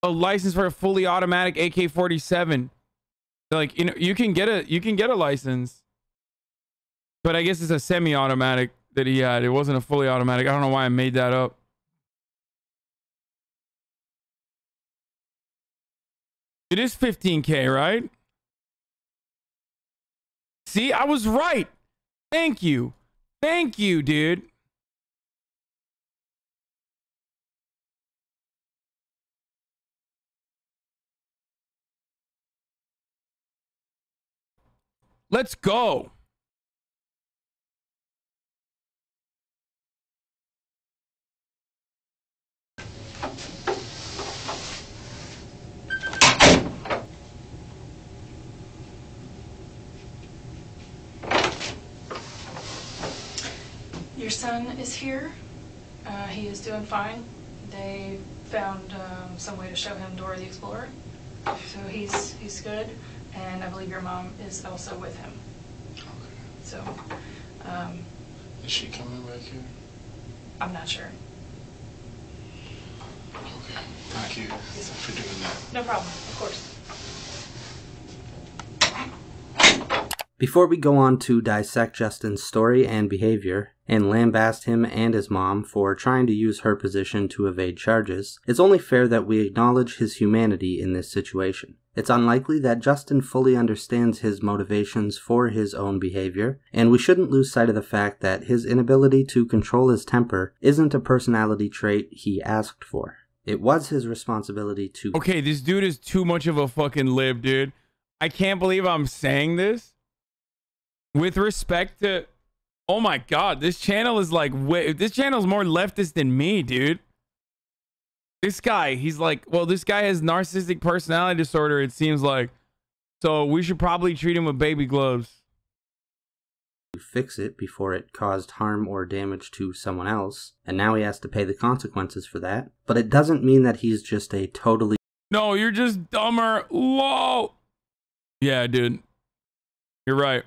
A license for a fully automatic AK-47. Like, you know, you can get a license. But I guess it's a semi-automatic that he had. It wasn't a fully automatic. I don't know why I made that up. It is 15K, right? See, I was right. Thank you. Thank you, dude. Let's go. Your son is here. He is doing fine. They found some way to show him Dora the Explorer. So he's good. And I believe your mom is also with him. Okay. So, is she coming back here? I'm not sure. Okay. Thank you for doing that. No problem, of course. Before we go on to dissect Justin's story and behavior, and lambast him and his mom for trying to use her position to evade charges, it's only fair that we acknowledge his humanity in this situation. It's unlikely that Justin fully understands his motivations for his own behavior, and we shouldn't lose sight of the fact that his inability to control his temper isn't a personality trait he asked for. It was his responsibility to— Okay, this dude is too much of a fucking lib, dude. I can't believe I'm saying this. With respect to, oh my god, this channel is like, this channel is more leftist than me, dude. This guy, he's like, well, this guy has narcissistic personality disorder, it seems like. So we should probably treat him with baby gloves. Fix it before it caused harm or damage to someone else, and now he has to pay the consequences for that. But it doesn't mean that he's just a totally— No, you're just dumber. Whoa. Yeah, dude. You're right.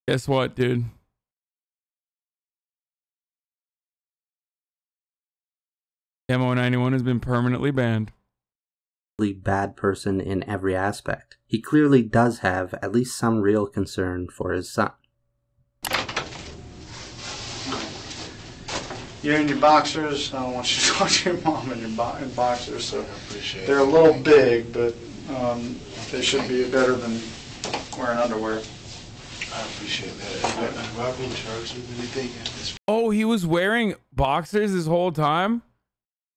Guess what, dude? Demo 91 has been permanently banned. bad person in every aspect. He clearly does have at least some real concern for his son. You're in your boxers. I don't want you to talk to your mom in boxers. So they're a little big, but they should be better than wearing underwear. I appreciate that. Have I been charged with anything at this point? Oh, he was wearing boxers this whole time?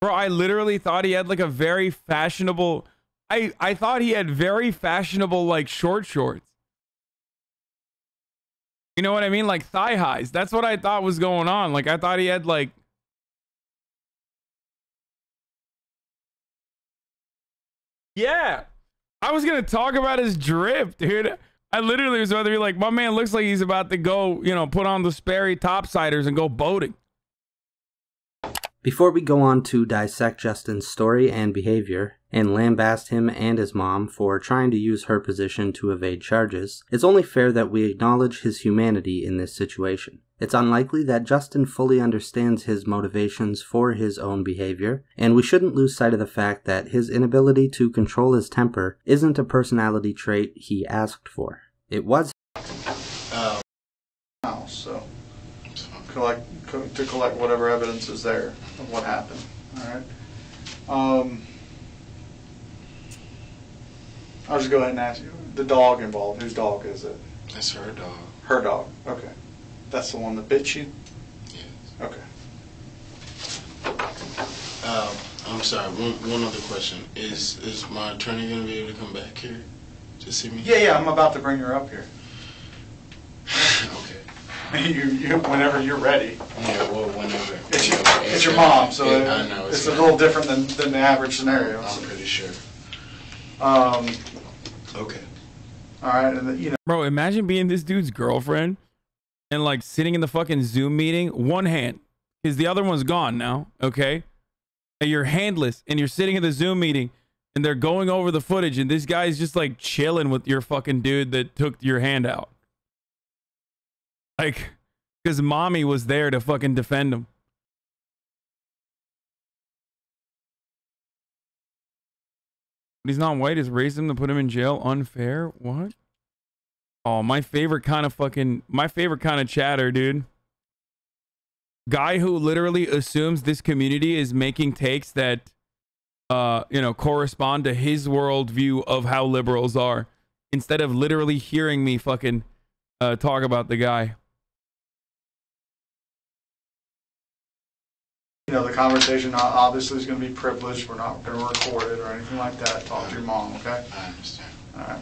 Bro, I literally thought he had like a very fashionable... I thought he had very fashionable like short shorts. You know what I mean? Like thigh highs. That's what I thought was going on. Like I thought he had like... Yeah. I was going to talk about his drip, dude. I literally was about to be like, my man looks like he's about to go, you know, put on the Sperry topsiders and go boating. Before we go on to dissect Justin's story and behavior, and lambast him and his mom for trying to use her position to evade charges, it's only fair that we acknowledge his humanity in this situation. It's unlikely that Justin fully understands his motivations for his own behavior, and we shouldn't lose sight of the fact that his inability to control his temper isn't a personality trait he asked for. It was house, so to collect whatever evidence is there of what happened. All right. I'll just go ahead and ask you. The dog involved. Whose dog is it? That's her dog. Her dog. Okay. That's the one that bit you? Yes. Okay. I'm sorry. One other question. Is my attorney going to be able to come back here to see me? Yeah. I'm about to bring her up here. Okay. You whenever you're ready. Yeah. Well, whenever. It's your mom, so yeah, I know, it's a little different than the average scenario. I'm pretty sure. Okay. All right, and you know. Bro, imagine being this dude's girlfriend and like sitting in the fucking Zoom meeting, one hand, because the other one's gone now, okay? And you're handless, and you're sitting in the Zoom meeting, and they're going over the footage, and this guy's just like chilling with your fucking dude that took your hand out. Like, because mommy was there to fucking defend him. He's not white. Is racism to put him in jail unfair? What? Oh, my favorite kind of chatter, dude. Guy who literally assumes this community is making takes that you know, correspond to his worldview of how liberals are, instead of literally hearing me fucking talk about the guy. You know, the conversation obviously is going to be privileged. We're not going to record it or anything like that. Talk to your mom, okay? I understand. All right.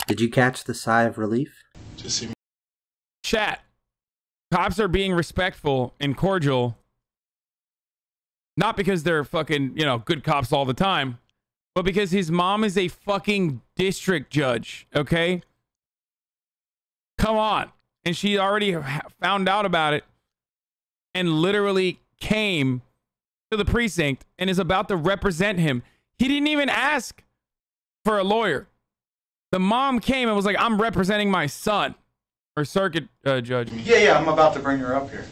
Did you catch the sigh of relief? Just see me. Chat. Cops are being respectful and cordial, not because they're fucking, you know, good cops all the time, but because his mom is a fucking district judge, okay? Come on. And she already found out about it and literally came to the precinct and is about to represent him. He didn't even ask for a lawyer. The mom came and was like, I'm representing my son. Or circuit judge. Yeah, I'm about to bring her up here.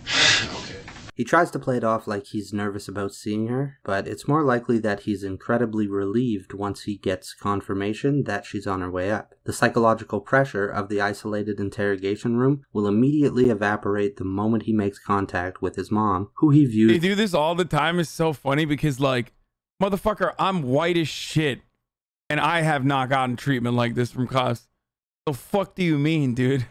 Okay. He tries to play it off like he's nervous about seeing her, but it's more likely that he's incredibly relieved once he gets confirmation that she's on her way up. The psychological pressure of the isolated interrogation room will immediately evaporate the moment he makes contact with his mom, who he views— They do this all the time. It's so funny because, like, motherfucker, I'm white as shit, and I have not gotten treatment like this from cops. The fuck do you mean, dude?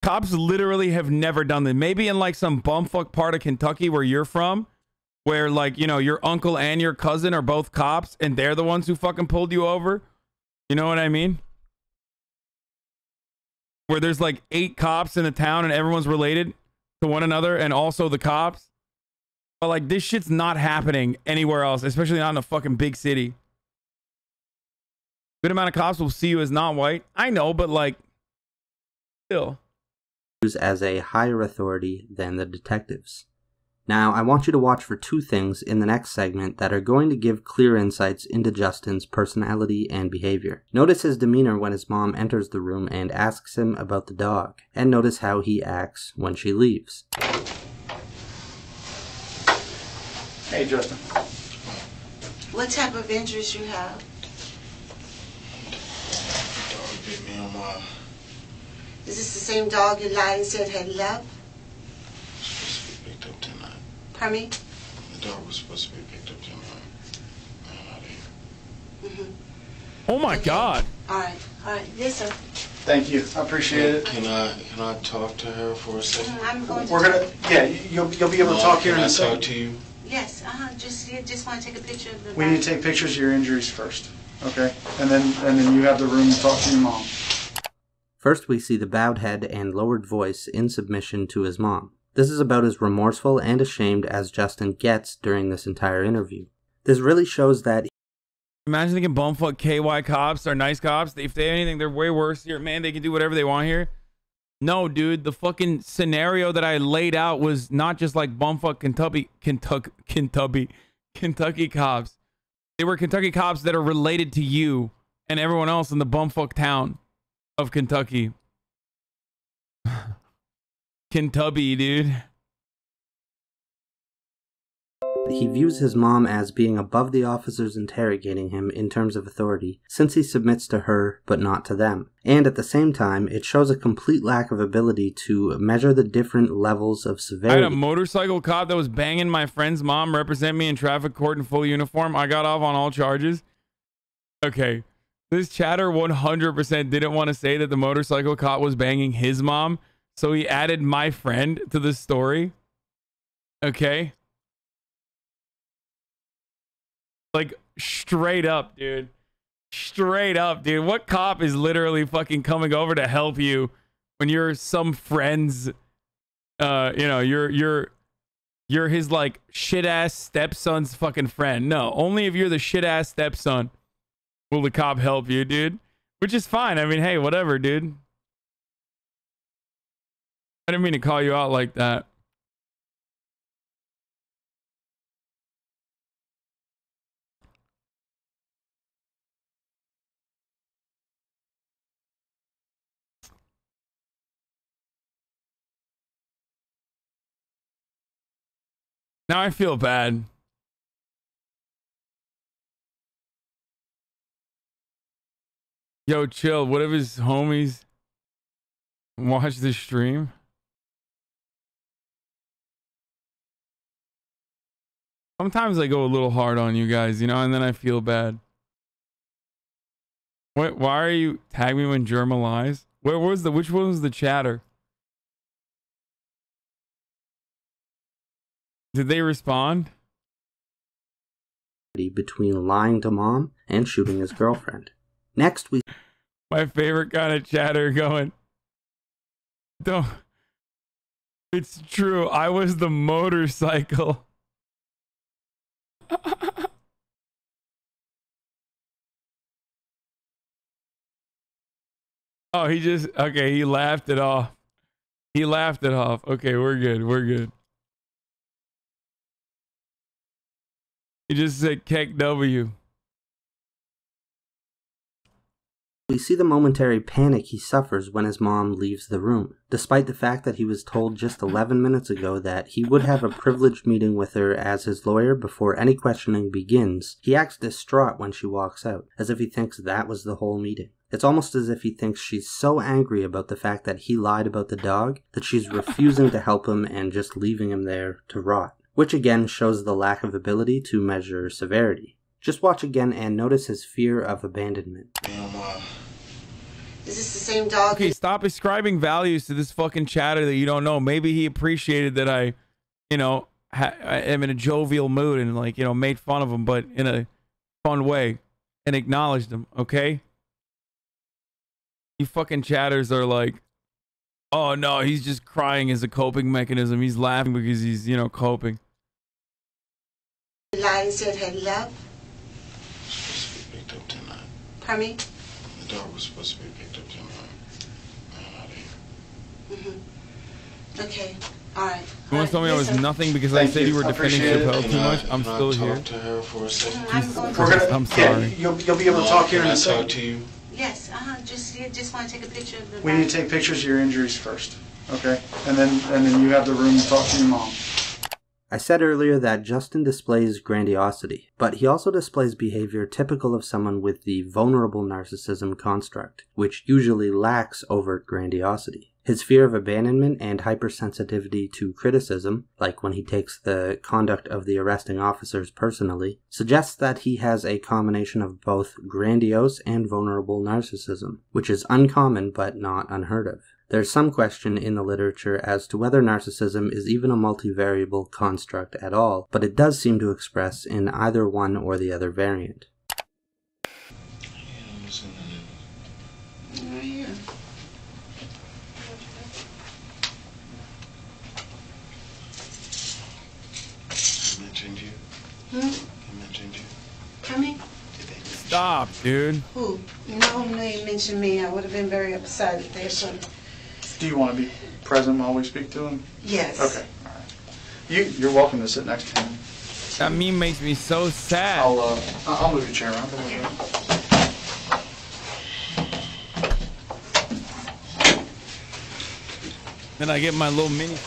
Cops literally have never done that. Maybe in like some bumfuck part of Kentucky where you're from, where like, you know, your uncle and your cousin are both cops and they're the ones who fucking pulled you over. You know what I mean? Where there's like 8 cops in the town and everyone's related to one another and also the cops. But like this shit's not happening anywhere else, especially not in a fucking big city. Good amount of cops will see you as not white. I know, but like, still. As a higher authority than the detectives. Now, I want you to watch for 2 things in the next segment that are going to give clear insights into Justin's personality and behavior. Notice his demeanor when his mom enters the room and asks him about the dog, and notice how he acts when she leaves. Hey, Justin. What type of injuries you have? Dog bit me on my... Is this the same dog you lied and said had left? Supposed to be picked up tonight. Pardon me? The dog was supposed to be picked up tonight. Man, out of here. Oh my God. All right. Yes, sir. Thank you. I appreciate it. Can I talk to her for a second? I'm going to. We're gonna. Yeah, you'll be able to talk here in a second. Can I talk to you? Yes. Just want to take a picture of the. We need to take pictures of your injuries first, okay? And then you have the room to talk to your mom. First, we see the bowed head and lowered voice in submission to his mom. This is about as remorseful and ashamed as Justin gets during this entire interview. This really shows that... Imagine thinking bumfuck KY cops are nice cops. If they have anything, they're way worse here. Man, they can do whatever they want here. No, dude, the fucking scenario that I laid out was not just like bumfuck Kentucky cops. They were Kentucky cops that are related to you and everyone else in the bumfuck town of Kentucky. Kentucky, dude. He views his mom as being above the officers interrogating him in terms of authority, since he submits to her but not to them. And at the same time, it shows a complete lack of ability to measure the different levels of severity. I had a motorcycle cop that was banging my friend's mom represent me in traffic court in full uniform. I got off on all charges. Okay. This chatter 100% didn't want to say that the motorcycle cop was banging his mom, so he added my friend to the story. Okay. Like, straight up, dude. Straight up, dude. What cop is literally fucking coming over to help you when you're some friend's, you know, you're his, like, shit-ass stepson's fucking friend. No, only if you're the shit-ass stepson will the cop help you, dude. Which is fine. I mean, hey, whatever, dude. I didn't mean to call you out like that. Now I feel bad. Yo, chill. What if his homies Watch the stream. Sometimes I go a little hard on you guys, you know, and then I feel bad. What? Why are you tag me when Germa lies? Where was the? Which one was the chatter? Did they respond? Between lying to mom and shooting his girlfriend. Next, we. My favorite kind of chatter going. Don't. It's true. I was the motorcycle. Oh, he just, okay, he laughed it off. He laughed it off. Okay, we're good. We're good. He just said Keck W. We see the momentary panic he suffers when his mom leaves the room, despite the fact that he was told just 11 minutes ago that he would have a privileged meeting with her as his lawyer before any questioning begins. He acts distraught when she walks out, as if he thinks that was the whole meeting. It's almost as if he thinks she's so angry about the fact that he lied about the dog that she's refusing to help him and just leaving him there to rot, which again shows the lack of ability to measure severity. Just watch again and notice his fear of abandonment. Is this the same dog? Okay, stop ascribing values to this fucking chatter that you don't know. Maybe he appreciated that I, you know, am in a jovial mood and, like, you know, made fun of him, but in a fun way, and acknowledged him, okay? You fucking chatters are like, oh no, he's just crying as a coping mechanism. He's laughing because he's, you know, coping. You lied and said had love? Supposed to be picked up tonight. Pardon me? The dog was supposed to be picked up tonight. Okay. All right. You want to tell me I was nothing because I said you were defending Chappelle too much? I'm still here. To her for a second? I'm sorry. You'll be able to talk here in a second. Talk to you? Yes. Just want to take a picture of the. We need to take pictures of your injuries first, okay? And then you have the room to talk to your mom. I said earlier that Justin displays grandiosity, but he also displays behavior typical of someone with the vulnerable narcissism construct, which usually lacks overt grandiosity. His fear of abandonment and hypersensitivity to criticism, like when he takes the conduct of the arresting officers personally, suggests that he has a combination of both grandiose and vulnerable narcissism, which is uncommon but not unheard of. There's some question in the literature as to whether narcissism is even a multivariable construct at all, but it does seem to express in either one or the other variant. I mentioned you. Coming? Stop, dude. Who? No, you mentioned me. I would have been very upset if they should. Do you want to be present while we speak to him? Yes. Okay. All right. You're welcome to sit next to him. That meme makes me so sad. I'll move your chair around. Then I get my little mini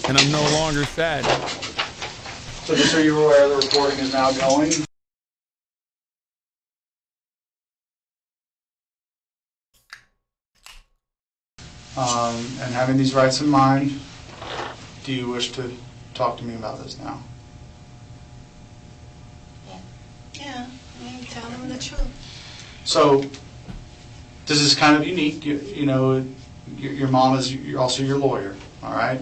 and I'm no longer sad. So just so you're aware, the recording is now going. And having these rights in mind, do you wish to talk to me about this now? Yeah, tell them the truth. So this is kind of unique. You know, your mom is also your lawyer, all right?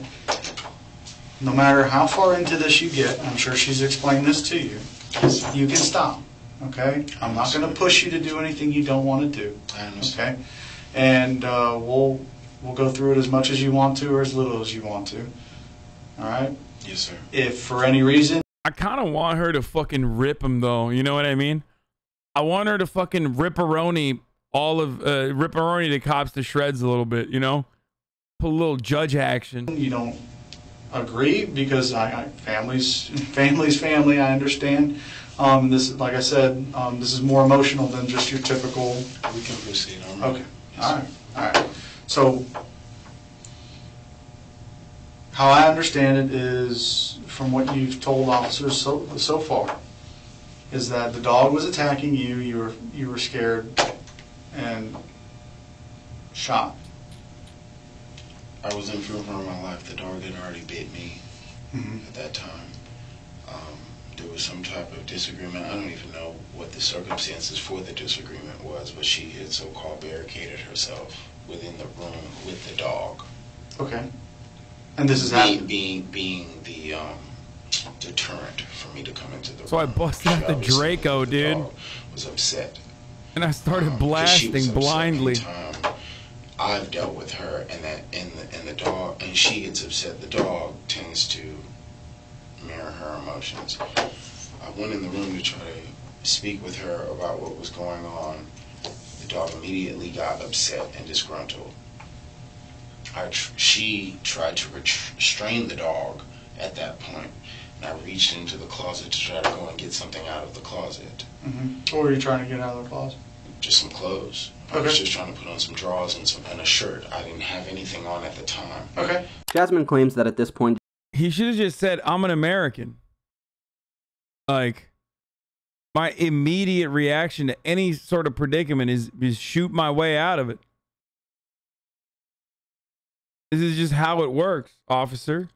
No matter how far into this you get, I'm sure she's explained this to you, you can stop, okay? I'm not going to push you to do anything you don't want to do, okay? And we'll go through it as much as you want to or as little as you want to, all right? Yes, sir. If for any reason... I kind of want her to fucking rip him, though. You know what I mean? I want her to fucking ripperoni ripperoni the cops to shreds a little bit, you know? Put a little judge action. You don't agree because family's family, I understand. This, like I said, this is more emotional than just your typical... We can proceed on. Okay. All right. So, how I understand it is, from what you've told officers so far, is that the dog was attacking you. You were scared and shot. I was in fear for my life. The dog had already bit me at that time. There was some type of disagreement. I don't even know what the circumstances for the disagreement was, but she had so-called barricaded herself within the room with the dog. Okay. And this is being the deterrent for me to come into the room. So I busted out the Draco, dude. Was upset. And I started blasting blindly. I've dealt with her, and the dog, and she gets upset. The dog tends to mirror her emotions. I went in the room to try to speak with her about what was going on. The dog immediately got upset and disgruntled. She tried to restrain the dog at that point, and I reached into the closet to try to go and get something out of the closet. What were you trying to get out of the closet? Just some clothes. I was just trying to put on some drawers and a shirt. I didn't have anything on at the time. Okay. Jasmine claims that at this point, he should have just said, "I'm an American." Like, my immediate reaction to any sort of predicament is shoot my way out of it. This is just how it works, officer.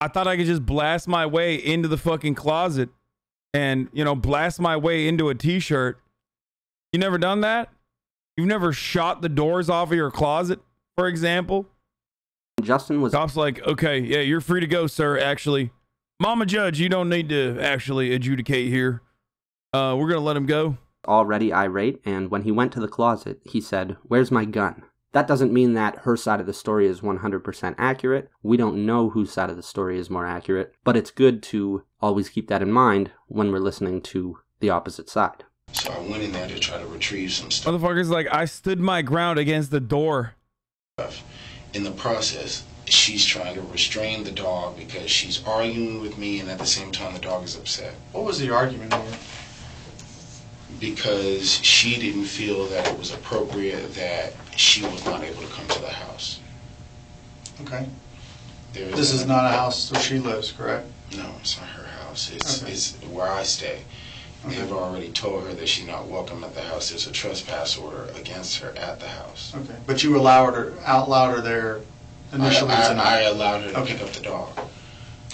I thought I could just blast my way into the fucking closet and, you know, blast my way into a t-shirt. You never done that? You've never shot the doors off of your closet, for example? Justin was... Cop's like, okay, yeah, you're free to go, sir, actually. Mama Judge, you don't need to actually adjudicate here. We're going to let him go. Already irate, and when he went to the closet, he said, "Where's my gun?" That doesn't mean that her side of the story is 100% accurate. We don't know whose side of the story is more accurate, but it's good to always keep that in mind when we're listening to the opposite side. So I went in there to try to retrieve some stuff. Motherfucker's like, I stood my ground against the door. In the process, she's trying to restrain the dog because she's arguing with me, and at the same time the dog is upset. What was the argument over? Because she didn't feel that it was appropriate that she was not able to come to the house. Okay. This is not a house where she lives, correct? No, it's not her house. It's where I stay. Okay. They've already told her that she's not welcome at the house. There's a trespass order against her at the house. Okay. But you allowed her there initially tonight? I allowed her to pick up the dog.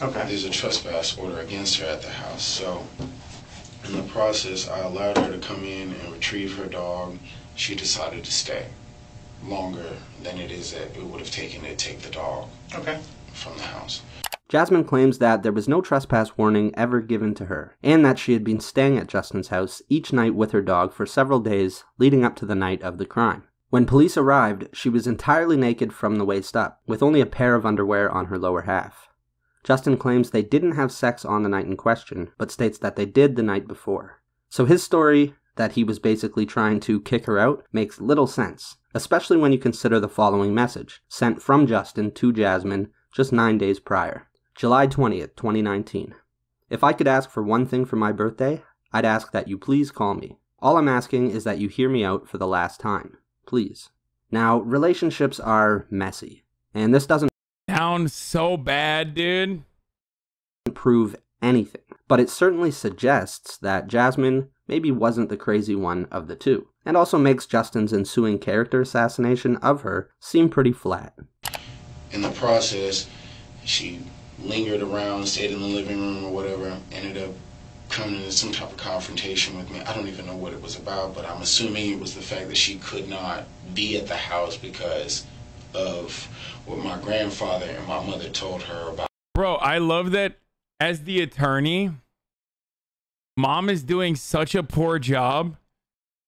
Okay. There's a trespass order against her at the house. So in the process, I allowed her to come in and retrieve her dog. She decided to stay longer than it would have taken to take the dog from the house. Jasmine claims that there was no trespass warning ever given to her, and that she had been staying at Justin's house each night with her dog for several days leading up to the night of the crime. When police arrived, she was entirely naked from the waist up, with only a pair of underwear on her lower half. Justin claims they didn't have sex on the night in question, but states that they did the night before. So his story, that he was basically trying to kick her out, makes little sense, especially when you consider the following message, sent from Justin to Jasmine just 9 days prior. July 20th, 2019. If I could ask for one thing for my birthday, I'd ask that you please call me. All I'm asking is that you hear me out for the last time. Please. Now, relationships are messy, and this doesn't sound so bad, dude. Prove anything, but it certainly suggests that Jasmine maybe wasn't the crazy one of the two, and also makes Justin's ensuing character assassination of her seem pretty flat. In the process, she lingered around, stayed in the living room or whatever, ended up coming into some type of confrontation with me. I don't even know what it was about, but I'm assuming it was the fact that she could not be at the house because of what my grandfather and my mother told her about. Bro, I love that as the attorney, mom is doing such a poor job.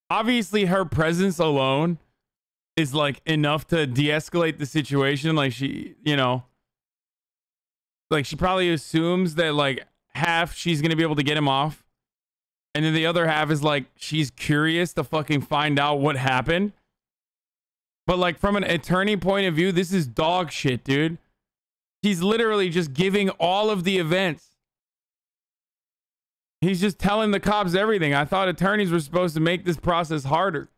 Obviously, her presence alone is like enough to de-escalate the situation. Like she, you know, like she probably assumes that like half she's gonna be able to get him off, and then the other half is like she's curious to fucking find out what happened. But like from an attorney point of view, this is dog shit, dude. He's literally just giving all of the events. He's just telling the cops everything. I thought attorneys were supposed to make this process harder.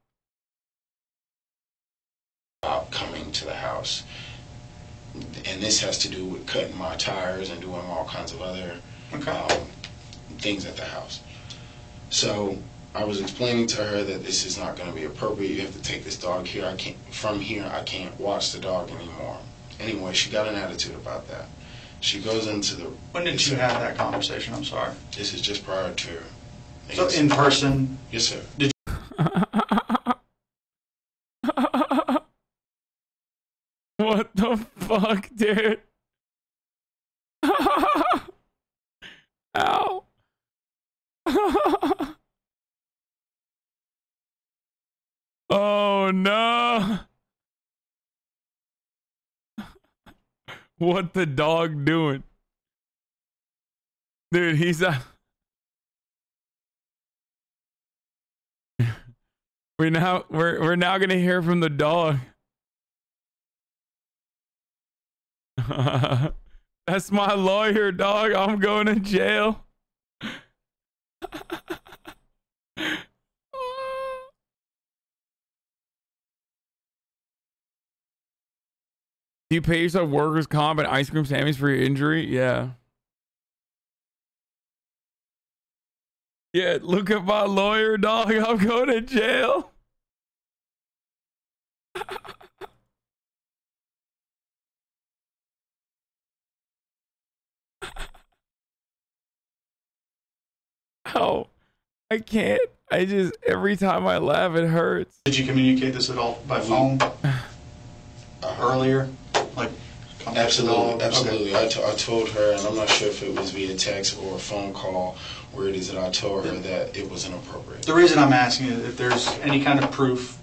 Coming to the house. And this has to do with cutting my tires and doing all kinds of other things at the house. So I was explaining to her that this is not going to be appropriate. You have to take this dog here. From here, I can't watch the dog anymore. Anyway, she got an attitude about that. She goes into the... When did you have that conversation? I'm sorry. This is just prior to... So in person? Yes, sir. Did What the fuck, dude? Ow. Oh no. What the dog doing? Dude, he's we're now gonna hear from the dog. That's my lawyer, dog. I'm going to jail. Do you pay yourself workers' comp and ice cream sandwiches for your injury? Yeah. Yeah, look at my lawyer, dog. I'm going to jail. Oh, I can't. I just, every time I laugh, it hurts. Did you communicate this at all by phone earlier? Like, absolutely, absolutely. Okay. I told her, and I'm not sure if it was via text or a phone call, where it is that I told her that it was inappropriate. The reason I'm asking is if there's any kind of proof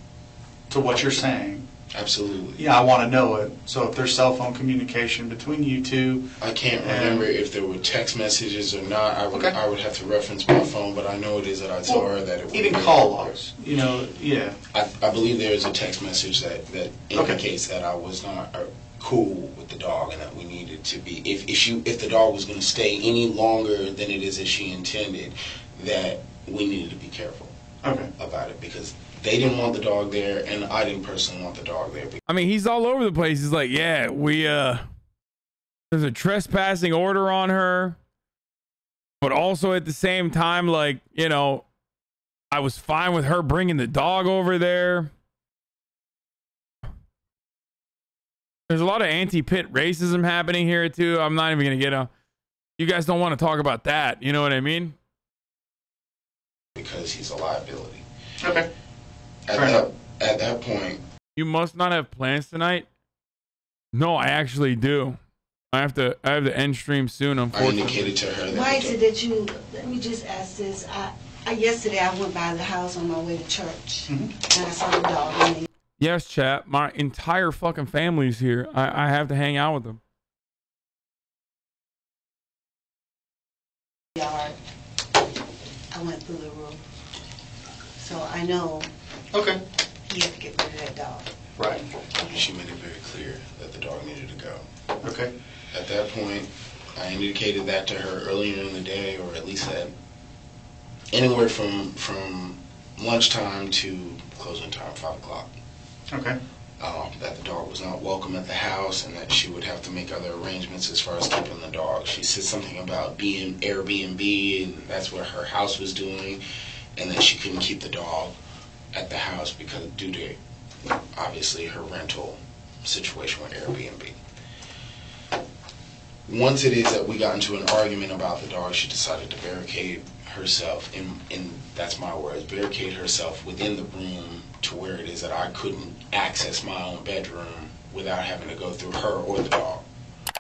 to what you're saying. Absolutely. Yeah, I want to know it. So if there's cell phone communication between you two. I can't remember if there were text messages or not. I would have to reference my phone, but I know it is that I told her that it was. Even call logs, you know, yeah. I believe there is a text message that indicates that I was not cool with the dog and that we needed to be, if the dog was going to stay any longer than it is as she intended, that we needed to be careful about it, because they didn't want the dog there, and I didn't personally want the dog there. I mean, he's all over the place. He's like, yeah, there's a trespassing order on her, but also at the same time, like, you know, I was fine with her bringing the dog over there. There's a lot of anti-pit racism happening here too. I'm not even gonna get you guys don't want to talk about that. You know what I mean? Because he's a liability. Okay. At that point. You must not have plans tonight. No, I actually do. I have to end stream soon, unfortunately. I indicated to her that. Why is it that you, let me just ask this. Yesterday I went by the house on my way to church, and I saw the dog in the Yes, chat. My entire fucking family's here. I have to hang out with them. yard. I went through the roof. So I know he had to get rid of that dog. Right. She made it very clear that the dog needed to go. Okay. At that point, I indicated that to her earlier in the day, or at least at anywhere from lunchtime to closing time, 5 o'clock. Okay. That the dog was not welcome at the house, and that she would have to make other arrangements as far as keeping the dog. She said something about being Airbnb, and that's what her house was doing, and that she couldn't keep the dog at the house because due to obviously her rental situation with Airbnb. Once it is that we got into an argument about the dog, she decided to barricade herself in that's my words, barricade herself within the room to where it is that I couldn't access my own bedroom without having to go through her or the dog.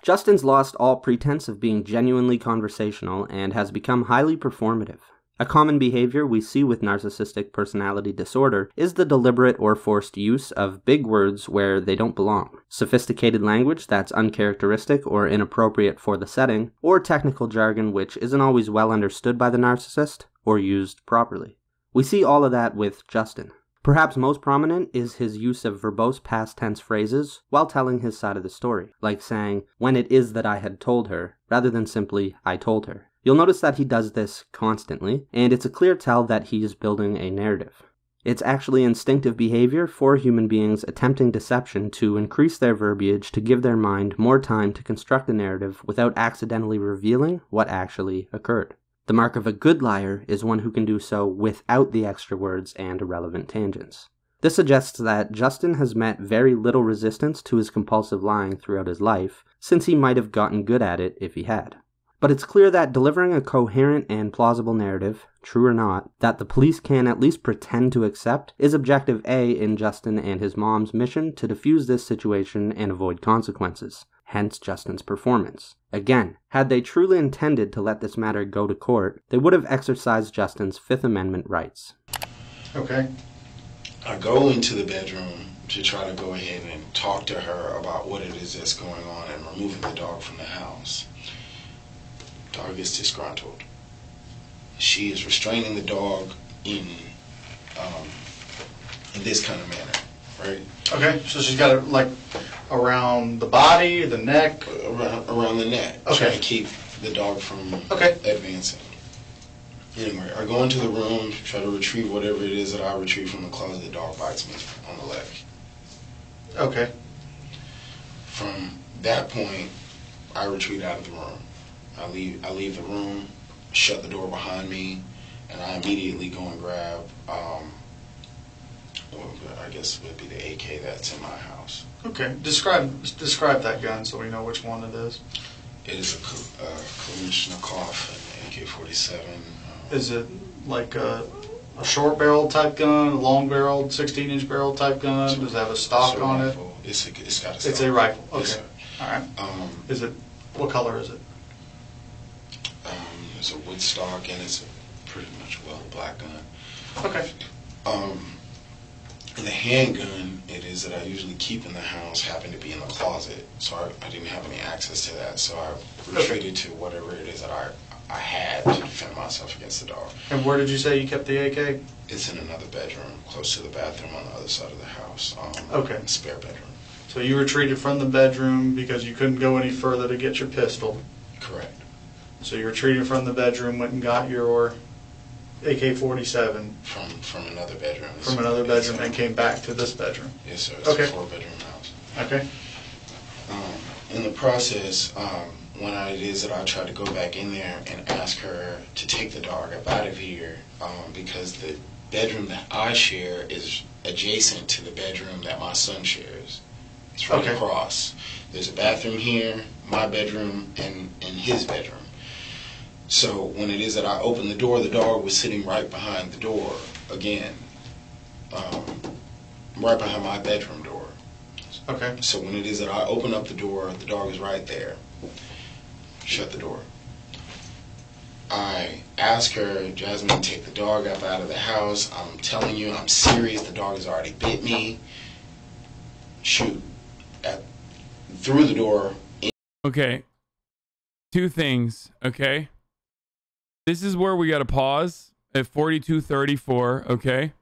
Justin's lost all pretense of being genuinely conversational and has become highly performative. A common behavior we see with narcissistic personality disorder is the deliberate or forced use of big words where they don't belong, sophisticated language that's uncharacteristic or inappropriate for the setting, or technical jargon which isn't always well understood by the narcissist or used properly. We see all of that with Justin. Perhaps most prominent is his use of verbose past tense phrases while telling his side of the story, like saying, "when it is that I had told her," rather than simply, "I told her." You'll notice that he does this constantly, and it's a clear tell that he is building a narrative. It's actually instinctive behavior for human beings attempting deception to increase their verbiage to give their mind more time to construct a narrative without accidentally revealing what actually occurred. The mark of a good liar is one who can do so without the extra words and irrelevant tangents. This suggests that Justin has met very little resistance to his compulsive lying throughout his life, since he might have gotten good at it if he had. But it's clear that delivering a coherent and plausible narrative, true or not, that the police can at least pretend to accept is objective A in Justin and his mom's mission to defuse this situation and avoid consequences. Hence Justin's performance. Again, had they truly intended to let this matter go to court, they would have exercised Justin's Fifth Amendment rights. Okay. I go into the bedroom to try to go ahead and talk to her about what it is that's going on and removing the dog from the house. Dog is disgruntled. She is restraining the dog in this kind of manner, right? Okay, so she's got it like around the body, the neck? Around the neck. Okay. Trying to keep the dog from advancing. Anyway, I go into the room, try to retrieve whatever it is that I retrieve from the closet. The dog bites me on the leg. Okay. From that point, I retreat out of the room. I leave the room, shut the door behind me, and I immediately go and grab, I guess it would be the AK that's in my house. Okay. Describe that gun so we know which one it is. It is a Kalashnikov, an AK-47. Is it like a short barrel type gun, a long barrel, 16-inch barrel type gun? Does it have a stock on it? It's got a stock. It's a rifle. Okay. Yes, all right. What color is it? It's a wood stock, and it's a pretty much black gun. Okay. The handgun, it is that I usually keep in the house, happened to be in the closet, so I didn't have any access to that, so I retreated to whatever it is that I had to defend myself against the dog. And where did you say you kept the AK? It's in another bedroom, close to the bathroom on the other side of the house. Okay. Spare bedroom. So you retreated from the bedroom because you couldn't go any further to get your pistol. Correct. So you retreated from the bedroom, went and got your AK-47 from another bedroom. From another bedroom, and came back to this bedroom. Yes, sir. It's okay. a 4-bedroom house. Okay. In the process, when it is that I try to go back in there and ask her to take the dog up out of here, because the bedroom that I share is adjacent to the bedroom that my son shares. It's right across. There's a bathroom here, my bedroom, and his bedroom. So when it is that I open the door, the dog was sitting right behind the door again, right behind my bedroom door. Okay. So when it is that I open up the door, the dog is right there. Shut the door. I ask her, Jasmine, take the dog up out of the house. I'm telling you, I'm serious. The dog has already bit me. Shoot. Through the door. Okay. Two things, okay? This is where we got to pause at 42:34, okay?